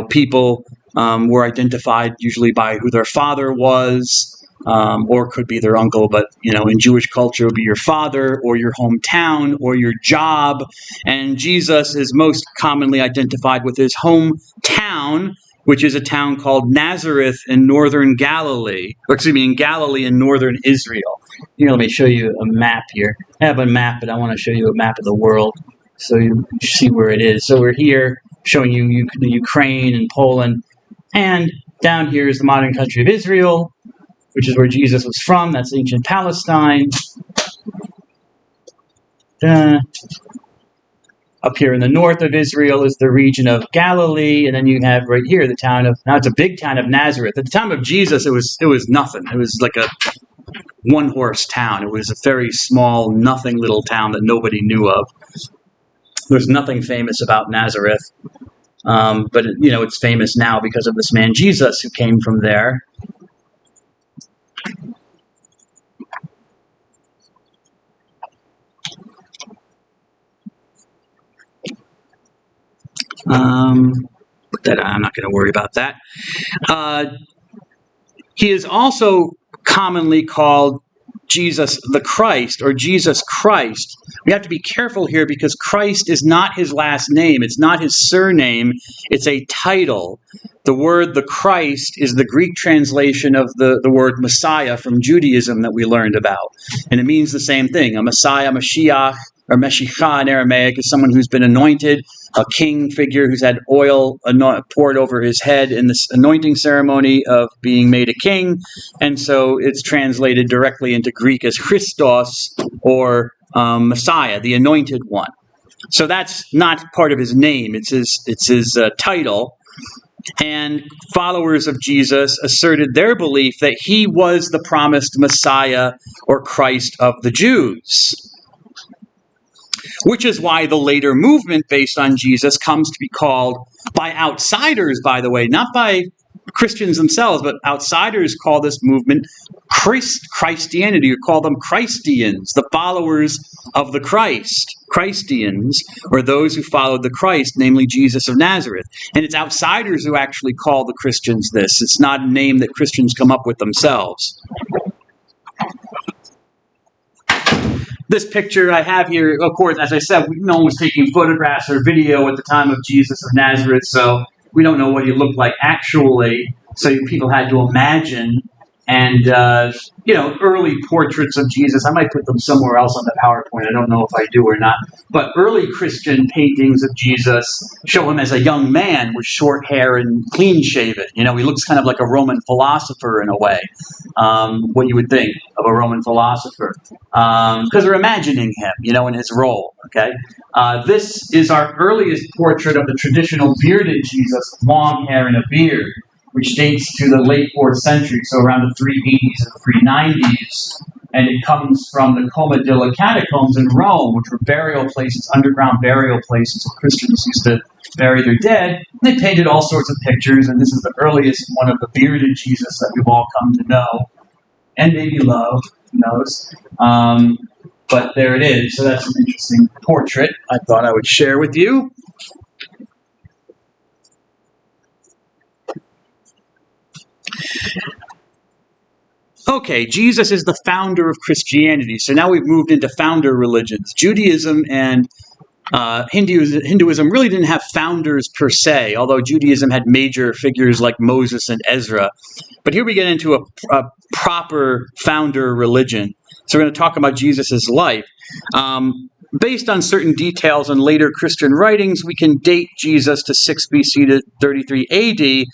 Speaker 1: People were identified usually by who their father was, or could be their uncle, but in Jewish culture it would be your father or your hometown or your job. And Jesus is most commonly identified with his hometown, which is a town called Nazareth in northern Galilee, in Galilee in northern Israel. Let me show you a map here. I have a map, but I want to show you a map of the world so you see where it is. So we're here showing you the Ukraine and Poland, and down here is the modern country of Israel, which is where Jesus was from. That's ancient Palestine. Up here in the north of Israel is the region of Galilee, and then you have right here the town of, now it's a big town of Nazareth. At the time of Jesus, it was nothing. It was like a one-horse town. It was a very small, nothing little town that nobody knew of. There's nothing famous about Nazareth, but it's famous now because of this man Jesus who came from there. I'm not going to worry about that. He is also commonly called Jesus the Christ, or Jesus Christ. We have to be careful here because Christ is not his last name. It's not his surname. It's a title. The word the Christ is the Greek translation of the word Messiah from Judaism that we learned about. And it means the same thing. A Messiah, Mashiach, or Meshicha in Aramaic is someone who's been anointed, a king figure who's had oil poured over his head in this anointing ceremony of being made a king. And so it's translated directly into Greek as Christos, or Messiah, the anointed one. So that's not part of his name. It's his title. And followers of Jesus asserted their belief that he was the promised Messiah or Christ of the Jews. Which is why the later movement based on Jesus comes to be called, by outsiders, by the way, not by Christians themselves, but outsiders call this movement Christianity, or call them Christians, the followers of the Christ. Christians, or those who followed the Christ, namely Jesus of Nazareth. And it's outsiders who actually call the Christians this. It's not a name that Christians come up with themselves. This picture I have here, of course, as I said, no one was taking photographs or video at the time of Jesus of Nazareth, so we don't know what he looked like actually. So people had to imagine. and early portraits of Jesus. I might put them somewhere else on the PowerPoint. I don't know if I do or not. But early Christian paintings of Jesus show him as a young man with short hair and clean shaven. He looks kind of like a Roman philosopher in a way. What you would think of a Roman philosopher, because we're imagining him, in his role. Okay, this is our earliest portrait of the traditional bearded Jesus, with long hair and a beard, which dates to the late 4th century, so around the 380s and 390s. And it comes from the Comedilla catacombs in Rome, which were burial places, underground burial places where Christians used to bury their dead. They painted all sorts of pictures, and this is the earliest one of the bearded Jesus that we've all come to know, and maybe love, who knows. But there it is. So that's an interesting portrait I thought I would share with you. Okay, Jesus is the founder of Christianity. So now we've moved into founder religions. Judaism and Hinduism really didn't have founders per se, although Judaism had major figures like Moses and Ezra. But here we get into a proper founder religion. So we're going to talk about Jesus' life. Based on certain details in later Christian writings, we can date Jesus to 6 BC to 33 AD.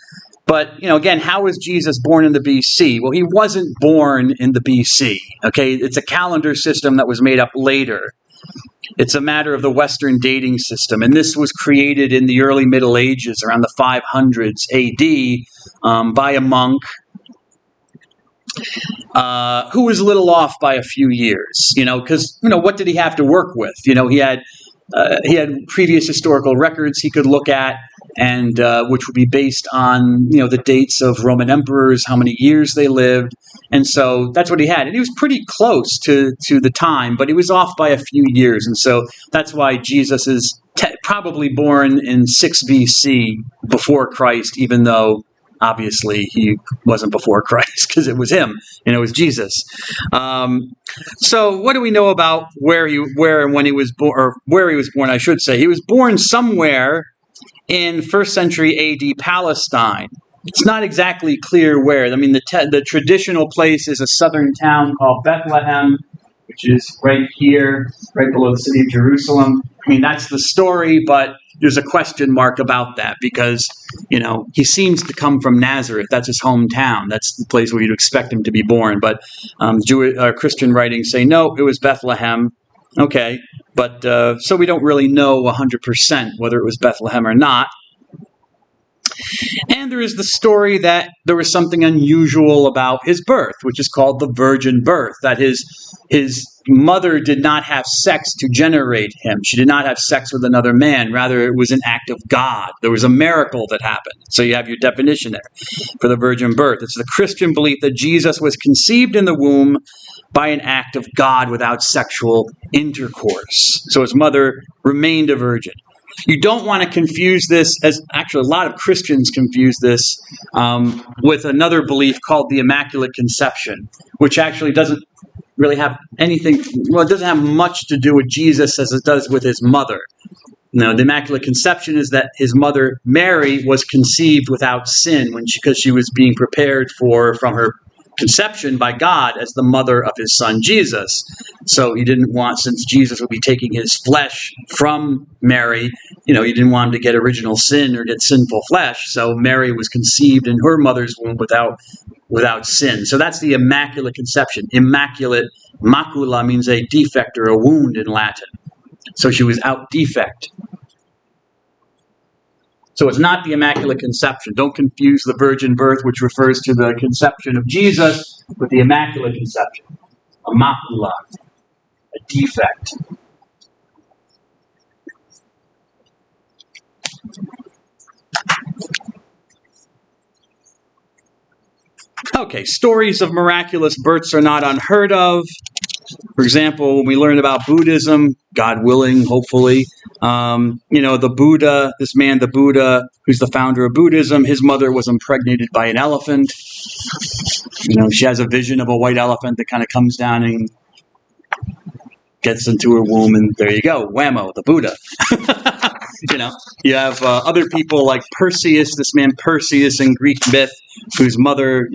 Speaker 1: But, again, how was Jesus born in the BC? Well, he wasn't born in the BC, okay? It's a calendar system that was made up later. It's a matter of the Western dating system, and this was created in the early Middle Ages, around the 500s AD, by a monk who was a little off by a few years, because, what did he have to work with? He had previous historical records he could look at, and which would be based on, the dates of Roman emperors, how many years they lived. And so that's what he had. And he was pretty close to the time, but he was off by a few years. And so that's why Jesus is probably born in 6 BC before Christ, even though obviously he wasn't before Christ, because it was him, it was Jesus. So what do we know about where and when he was born, or where he was born, I should say? He was born somewhere in 1st century AD Palestine. It's not exactly clear where. I mean, the traditional place is a southern town called Bethlehem, which is right here, right below the city of Jerusalem. I mean, that's the story, but there's a question mark about that because, he seems to come from Nazareth. That's his hometown. That's the place where you'd expect him to be born. But Christian writings say, no, it was Bethlehem. Okay, but so we don't really know 100% whether it was Bethlehem or not. And there is the story that there was something unusual about his birth, which is called the virgin birth, that his mother did not have sex to generate him. She did not have sex with another man. Rather, it was an act of God. There was a miracle that happened. So you have your definition there for the virgin birth. It's the Christian belief that Jesus was conceived in the womb by an act of God without sexual intercourse. So his mother remained a virgin. You don't want to confuse this, as actually a lot of Christians confuse this with another belief called the Immaculate Conception, which actually doesn't really have anything, well, it doesn't have much to do with Jesus as it does with his mother. No, the Immaculate Conception is that his mother, Mary, was conceived without sin because she was being prepared from her conception by God as the mother of his son Jesus. So he didn't want, since Jesus would be taking his flesh from Mary, he didn't want him to get original sin or get sinful flesh. So Mary was conceived in her mother's womb without sin. So that's the Immaculate Conception. Immaculate, macula means a defect or a wound in Latin. So she was out defect. So it's not the Immaculate Conception. Don't confuse the virgin birth, which refers to the conception of Jesus, with the Immaculate Conception. A macula, a defect. Okay, stories of miraculous births are not unheard of. For example, when we learn about Buddhism, God willing, hopefully, the Buddha, this man, the Buddha, who's the founder of Buddhism, his mother was impregnated by an elephant. She has a vision of a white elephant that kind of comes down and gets into her womb, and there you go, whammo, the Buddha. You have other people like Perseus, this man Perseus in Greek myth, whose mother,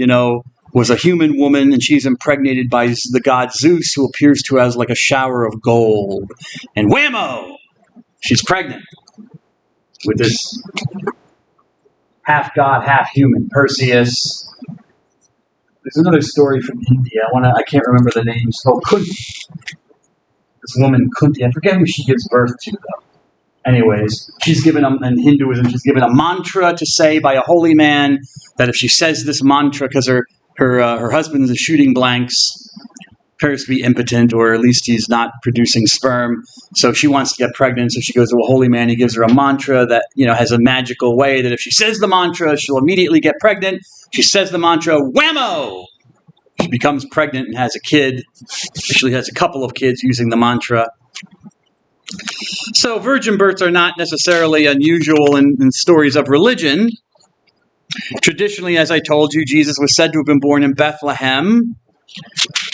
Speaker 1: was a human woman, and she's impregnated by the god Zeus, who appears to her as like a shower of gold. And whammo! She's pregnant with this half god, half human Perseus. There's another story from India. I can't remember the names. Oh, Kunti. This woman Kunti. I forget who she gives birth to, though. Anyways, she's given in Hinduism, she's given a mantra to say by a holy man that if she says this mantra, because her husband is shooting blanks, appears to be impotent, or at least he's not producing sperm. So she wants to get pregnant. So she goes to a holy man. He gives her a mantra that has a magical way that if she says the mantra, she'll immediately get pregnant. She says the mantra, whammo! She becomes pregnant and has a kid. Actually has a couple of kids using the mantra. So virgin births are not necessarily unusual in stories of religion. Traditionally, as I told you, Jesus was said to have been born in Bethlehem,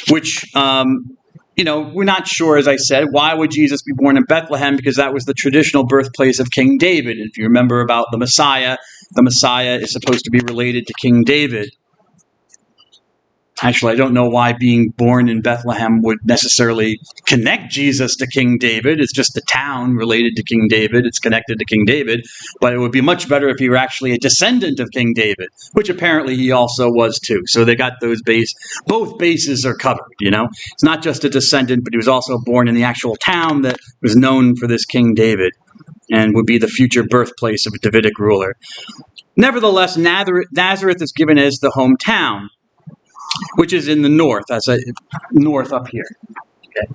Speaker 1: which, we're not sure, as I said. Why would Jesus be born in Bethlehem? Because that was the traditional birthplace of King David. If you remember about the Messiah is supposed to be related to King David. Actually, I don't know why being born in Bethlehem would necessarily connect Jesus to King David. It's just a town related to King David. It's connected to King David. But it would be much better if he were actually a descendant of King David, which apparently he also was too. So they got those both bases are covered, It's not just a descendant, but he was also born in the actual town that was known for this King David and would be the future birthplace of a Davidic ruler. Nevertheless, Nazareth is given as the hometown, which is in the north, north up here. Okay.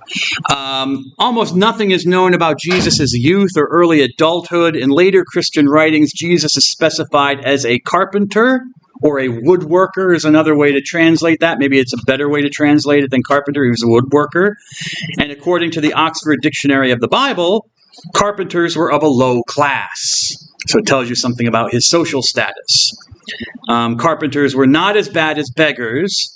Speaker 1: Almost nothing is known about Jesus' youth or early adulthood. In later Christian writings, Jesus is specified as a carpenter or a woodworker is another way to translate that. Maybe it's a better way to translate it than carpenter. He was a woodworker. And according to the Oxford Dictionary of the Bible, carpenters were of a low class. So it tells you something about his social status. Carpenters were not as bad as beggars,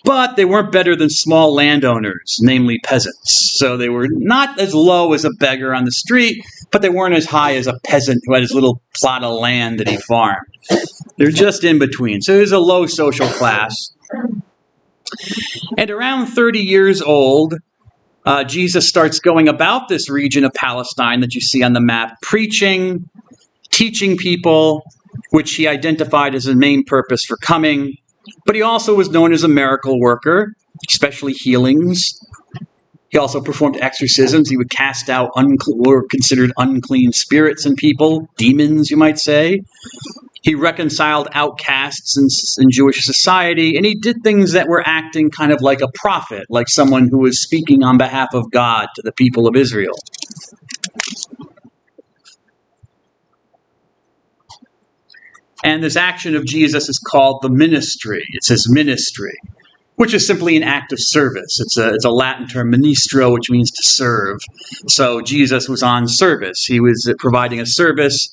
Speaker 1: but they weren't better than small landowners, namely peasants. So they were not as low as a beggar on the street, but they weren't as high as a peasant who had his little plot of land that he farmed. They're just in between. So there's a low social class. And around 30 years old, Jesus starts going about this region of Palestine that you see on the map, preaching, teaching people, which he identified as his main purpose for coming. But he also was known as a miracle worker, especially healings. He also performed exorcisms. He would cast out considered unclean spirits in people, demons, you might say. He reconciled outcasts in Jewish society, and he did things that were acting kind of like a prophet, like someone who was speaking on behalf of God to the people of Israel. And this action of Jesus is called the ministry. It's his ministry, which is simply an act of service. It's a Latin term, ministro, which means to serve. So Jesus was on service. He was providing a service.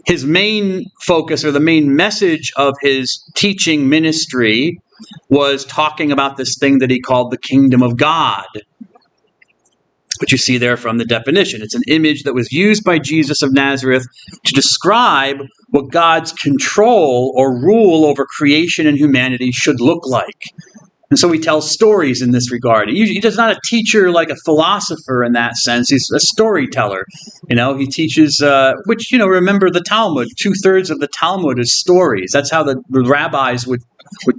Speaker 1: His main focus or the main message of his teaching ministry was talking about this thing that he called the kingdom of God, which you see there from the definition. It's an image that was used by Jesus of Nazareth to describe what God's control or rule over creation and humanity should look like. And so he tells stories in this regard. He's not a teacher like a philosopher in that sense. He's a storyteller. He teaches, remember the Talmud. 2/3 of the Talmud is stories. That's how the rabbis would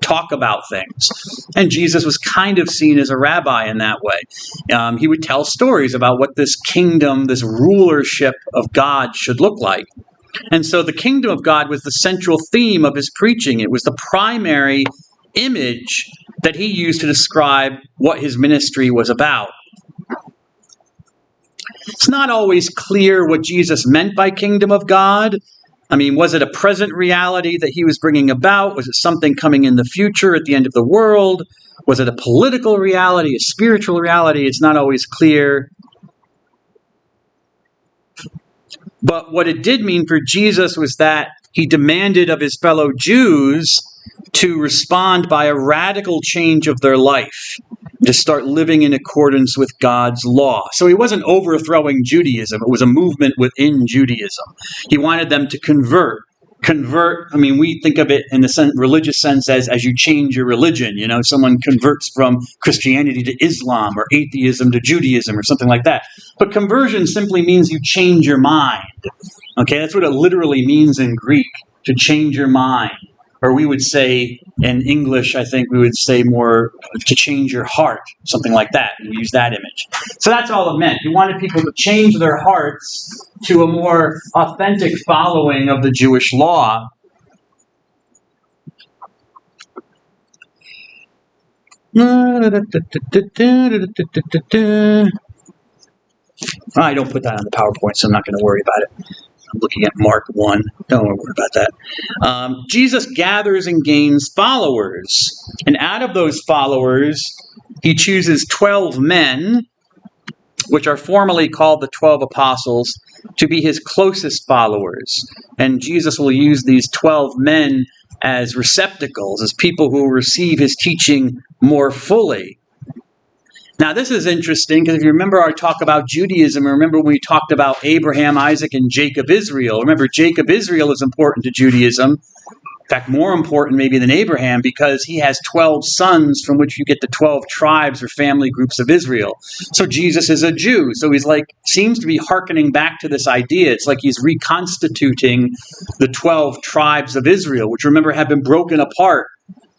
Speaker 1: talk about things. And Jesus was kind of seen as a rabbi in that way. He would tell stories about what this kingdom, this rulership of God should look like. And so the kingdom of God was the central theme of his preaching. It was the primary image that he used to describe what his ministry was about. It's not always clear what Jesus meant by kingdom of God. I mean, was it a present reality that he was bringing about? Was it something coming in the future at the end of the world? Was it a political reality, a spiritual reality? It's not always clear. But what it did mean for Jesus was that he demanded of his fellow Jews to respond by a radical change of their life, to start living in accordance with God's law. So he wasn't overthrowing Judaism. It was a movement within Judaism. He wanted them to convert convert, I mean, we think of it in the religious sense as you change your religion. Someone converts from Christianity to Islam or atheism to Judaism or something like that. But conversion simply means you change your mind. Okay, that's what it literally means in Greek, to change your mind. Or we would say, in English, I think we would say more to change your heart, something like that. We use that image. So that's all it meant. He wanted people to change their hearts to a more authentic following of the Jewish law. I don't put that on the PowerPoint, so I'm not going to worry about it. I'm looking at Mark 1. Don't worry about that. Jesus gathers and gains followers. And out of those followers, he chooses 12 men, which are formally called the 12 apostles, to be his closest followers. And Jesus will use these 12 men as receptacles, as people who will receive his teaching more fully. Now, this is interesting because if you remember our talk about Judaism, remember when we talked about Abraham, Isaac, and Jacob, Israel. Remember, Jacob, Israel is important to Judaism. In fact, more important maybe than Abraham because he has 12 sons from which you get the 12 tribes or family groups of Israel. So Jesus is a Jew. So he's seems to be hearkening back to this idea. It's like he's reconstituting the 12 tribes of Israel, which remember have been broken apart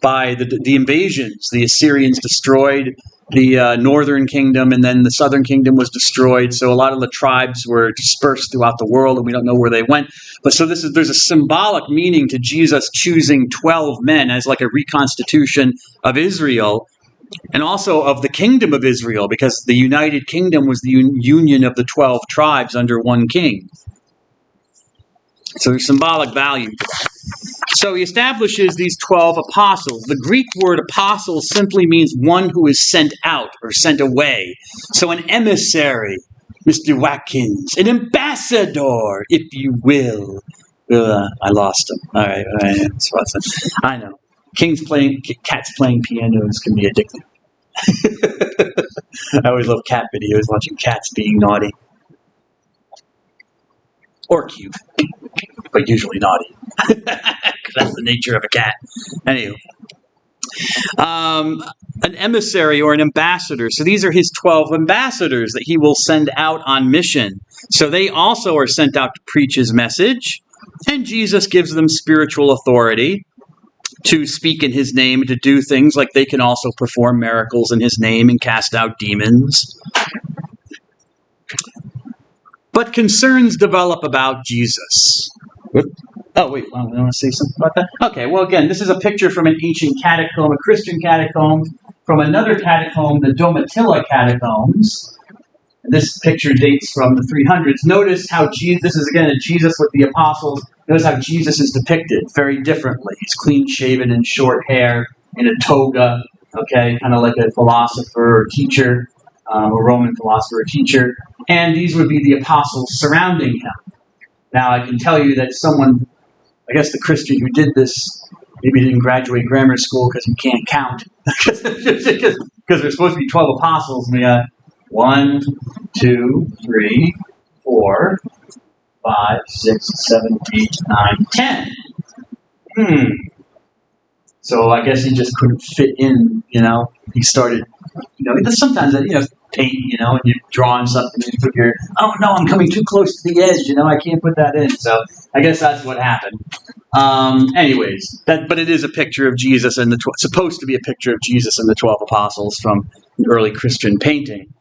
Speaker 1: by the invasions. The Assyrians destroyed the northern kingdom, and then the southern kingdom was destroyed. So a lot of the tribes were dispersed throughout the world, and we don't know where they went. But so there's a symbolic meaning to Jesus choosing 12 men as like a reconstitution of Israel, and also of the kingdom of Israel, because the United Kingdom was the union of the 12 tribes under one king. So there's symbolic value. So he establishes these 12 apostles. The Greek word apostle simply means one who is sent out or sent away. So an emissary, Mr. Watkins, an ambassador, if you will. I lost him. All right. I know. Cats playing pianos can be addictive. I always love cat videos, watching cats being naughty. Or cute, but usually naughty. Because that's the nature of a cat. Anyway. An emissary or an ambassador. So these are his 12 ambassadors that he will send out on mission. So they also are sent out to preach his message. And Jesus gives them spiritual authority to speak in his name, to do things like they can also perform miracles in his name and cast out demons. But concerns develop about Jesus. Oh, wait, I want to say something about that? Okay, well, again, this is a picture from an ancient catacomb, a Christian catacomb, from another catacomb, the Domitilla catacombs. This picture dates from the 300s. Notice how this is, again, Jesus with the apostles. Notice how Jesus is depicted very differently. He's clean-shaven and short hair in a toga, okay, kind of like a philosopher or teacher, a Roman philosopher or teacher. And these would be the apostles surrounding him. Now, I can tell you that someone, I guess the Christian who did this, maybe didn't graduate grammar school because he can't count. Because there's supposed to be 12 apostles, and we got 1, 2, 3, 4, 5, 6, 7, 8, 9, 10. So I guess he just couldn't fit in, He started, sometimes, paint, and you're drawing something and you figure, oh no, I'm coming too close to the edge, I can't put that in. So I guess that's what happened. Anyways, but it is a picture of Jesus and supposed to be a picture of Jesus and the 12 apostles from an early Christian painting.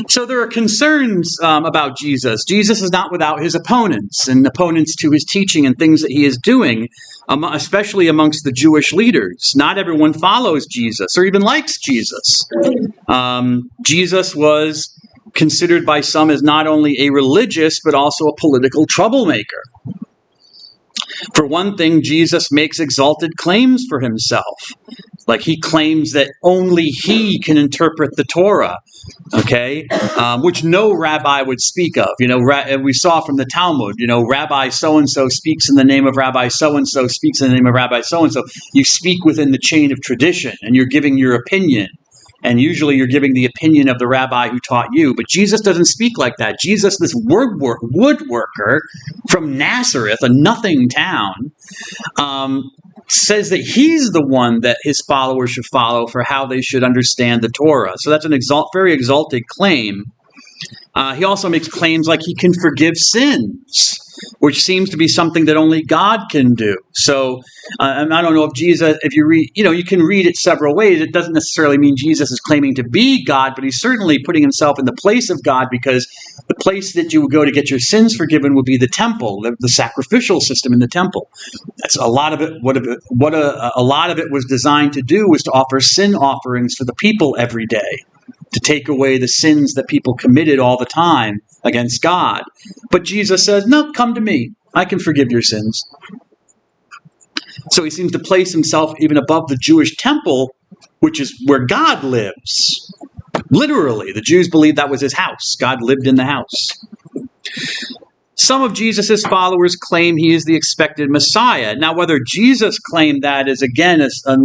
Speaker 1: So there are concerns about Jesus. Jesus is not without his opponents and opponents to his teaching and things that he is doing, especially amongst the Jewish leaders. Not everyone follows Jesus or even likes Jesus. Jesus was considered by some as not only a religious but also a political troublemaker. For one thing, Jesus makes exalted claims for himself. Like he claims that only he can interpret the Torah, okay, which no rabbi would speak of. We saw from the Talmud, Rabbi so-and-so speaks in the name of Rabbi so-and-so, speaks in the name of Rabbi so-and-so. You speak within the chain of tradition, and you're giving your opinion. And usually you're giving the opinion of the rabbi who taught you. But Jesus doesn't speak like that. Jesus, this woodworker from Nazareth, a nothing town, says that he's the one that his followers should follow for how they should understand the Torah. So that's an very exalted claim. He also makes claims like he can forgive sins, which seems to be something that only God can do. So, and I don't know if Jesus, if you read, you can read it several ways. It doesn't necessarily mean Jesus is claiming to be God, but he's certainly putting himself in the place of God, because the place that you would go to get your sins forgiven would be the temple, the sacrificial system in the temple. That's a lot of it. A lot of it was designed to do was to offer sin offerings for the people every day, to take away the sins that people committed all the time against God. But Jesus says, no, come to me. I can forgive your sins. So he seems to place himself even above the Jewish temple, which is where God lives. Literally, the Jews believed that was his house. God lived in the house. Some of Jesus' followers claim he is the expected Messiah. Now, whether Jesus claimed that is, again, a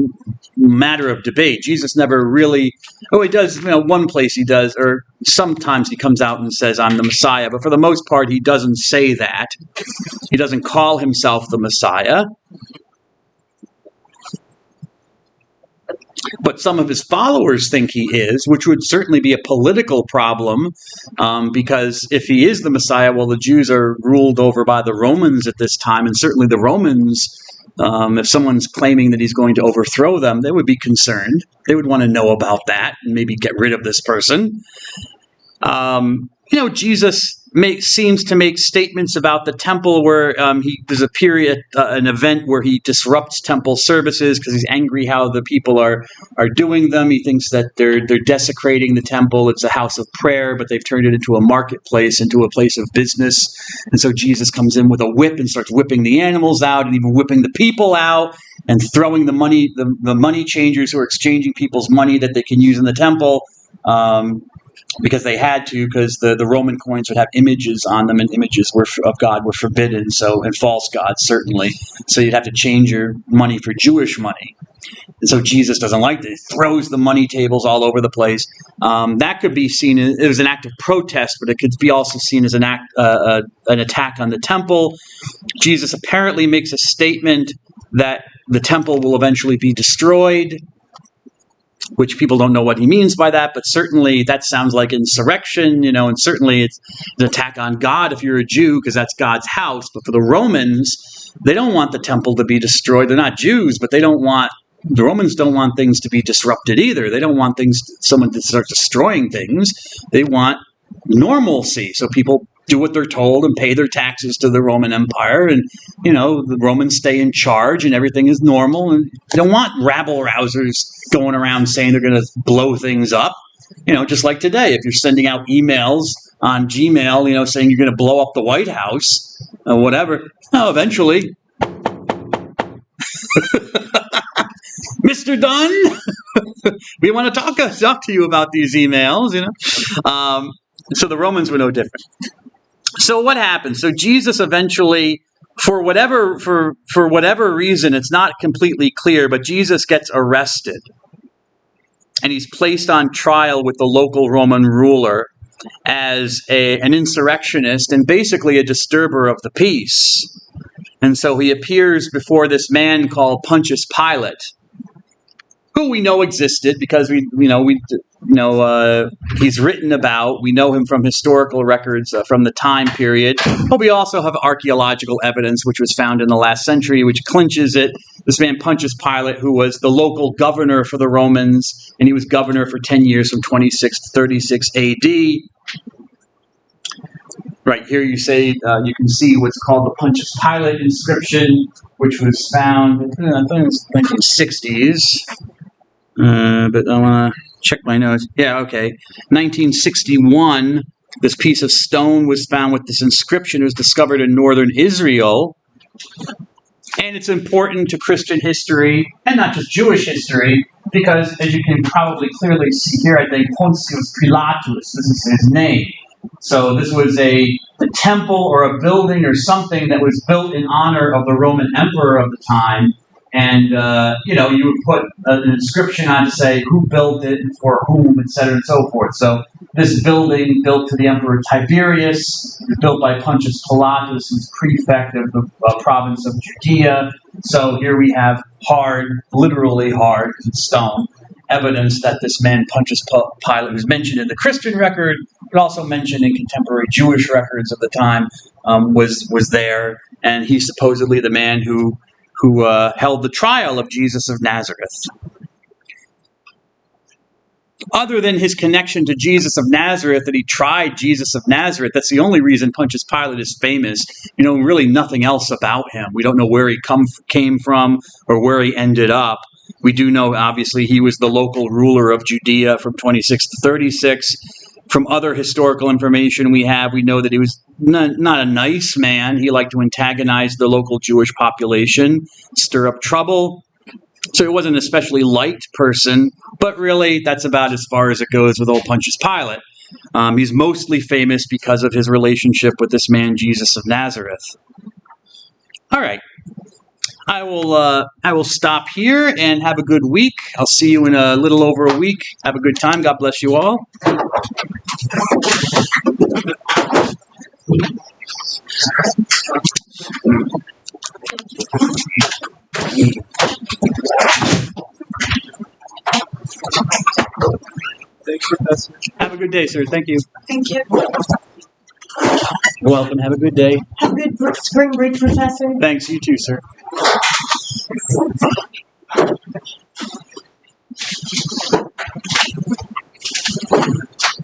Speaker 1: matter of debate. Jesus never really, he does, one place he does, or sometimes he comes out and says, I'm the Messiah. But for the most part, he doesn't say that. He doesn't call himself the Messiah. But some of his followers think he is, which would certainly be a political problem, because if he is the Messiah, well, the Jews are ruled over by the Romans at this time, and certainly the Romans, if someone's claiming that he's going to overthrow them, they would be concerned. They would want to know about that and maybe get rid of this person. Jesus seems to make statements about the temple where there's a period, an event where he disrupts temple services because he's angry how the people are doing them. He thinks that they're desecrating the temple. It's a house of prayer, but they've turned it into a marketplace, into a place of business. And so Jesus comes in with a whip and starts whipping the animals out and even whipping the people out and throwing the money changers who are exchanging people's money that they can use in the temple. Because they had to, because the Roman coins would have images on them, and images of God were forbidden, and false gods, certainly. So you'd have to change your money for Jewish money. And so Jesus doesn't like this. He throws the money tables all over the place. That could be seen as an act of protest, but it could be also seen as an attack on the temple. Jesus apparently makes a statement that the temple will eventually be destroyed, which people don't know what he means by that, but certainly that sounds like insurrection, and certainly it's an attack on God if you're a Jew, because that's God's house. But for the Romans, they don't want the temple to be destroyed. They're not Jews, but the Romans don't want things to be disrupted either. They don't want someone to start destroying things. They want normalcy, so people do what they're told and pay their taxes to the Roman Empire, and the Romans stay in charge and everything is normal, and they don't want rabble-rousers going around saying they're going to blow things up. Just like today, if you're sending out emails on Gmail, saying you're going to blow up the White House or whatever, eventually Mr. Dunn, we want to talk to you about these emails, So the Romans were no different. So what happens? So Jesus eventually, for whatever reason, it's not completely clear, but Jesus gets arrested. And he's placed on trial with the local Roman ruler as an insurrectionist and basically a disturber of the peace. And so he appears before this man called Pontius Pilate, who we know existed because he's written about. We know him from historical records from the time period. But we also have archaeological evidence, which was found in the last century, which clinches it. This man Pontius Pilate, who was the local governor for the Romans, and he was governor for 10 years from 26 to 36 A.D. Right here you can see what's called the Pontius Pilate inscription, which was found, I think it was 1960s. But I want to check my notes. Yeah, okay. 1961, this piece of stone was found with this inscription. It was discovered in northern Israel. And it's important to Christian history, and not just Jewish history, because as you can probably clearly see here, I think Pontius Pilatus, this is his name. So this was a temple or a building or something that was built in honor of the Roman emperor of the time. and you would put an inscription on to say who built it and for whom, etc., and so forth. So this building, built to the Emperor Tiberius, was built by Pontius Pilatus, who's prefect of the province of Judea. So here we have hard, literally hard, because it's stone, evidence that this man Pontius Pilate, who's mentioned in the Christian record, but also mentioned in contemporary Jewish records of the time, was there, and he's supposedly the man who held the trial of Jesus of Nazareth. Other than his connection to Jesus of Nazareth, that he tried Jesus of Nazareth, that's the only reason Pontius Pilate is famous. Really nothing else about him. We don't know where he came from or where he ended up. We do know, obviously, he was the local ruler of Judea from 26 to 36. From other historical information we know that he was not a nice man. He liked to antagonize the local Jewish population, stir up trouble. So he wasn't an especially liked person, but really that's about as far as it goes with old Pontius Pilate. He's mostly famous because of his relationship with this man Jesus of Nazareth. All right. I will stop here and have a good week. I'll see you in a little over a week. Have a good time. God bless you all.
Speaker 5: Thanks, Professor.
Speaker 1: Have a good day, sir. Thank you.
Speaker 6: Thank you.
Speaker 1: You're welcome. Have a good day.
Speaker 6: Have a good spring break, Professor.
Speaker 1: Thanks. You too, sir.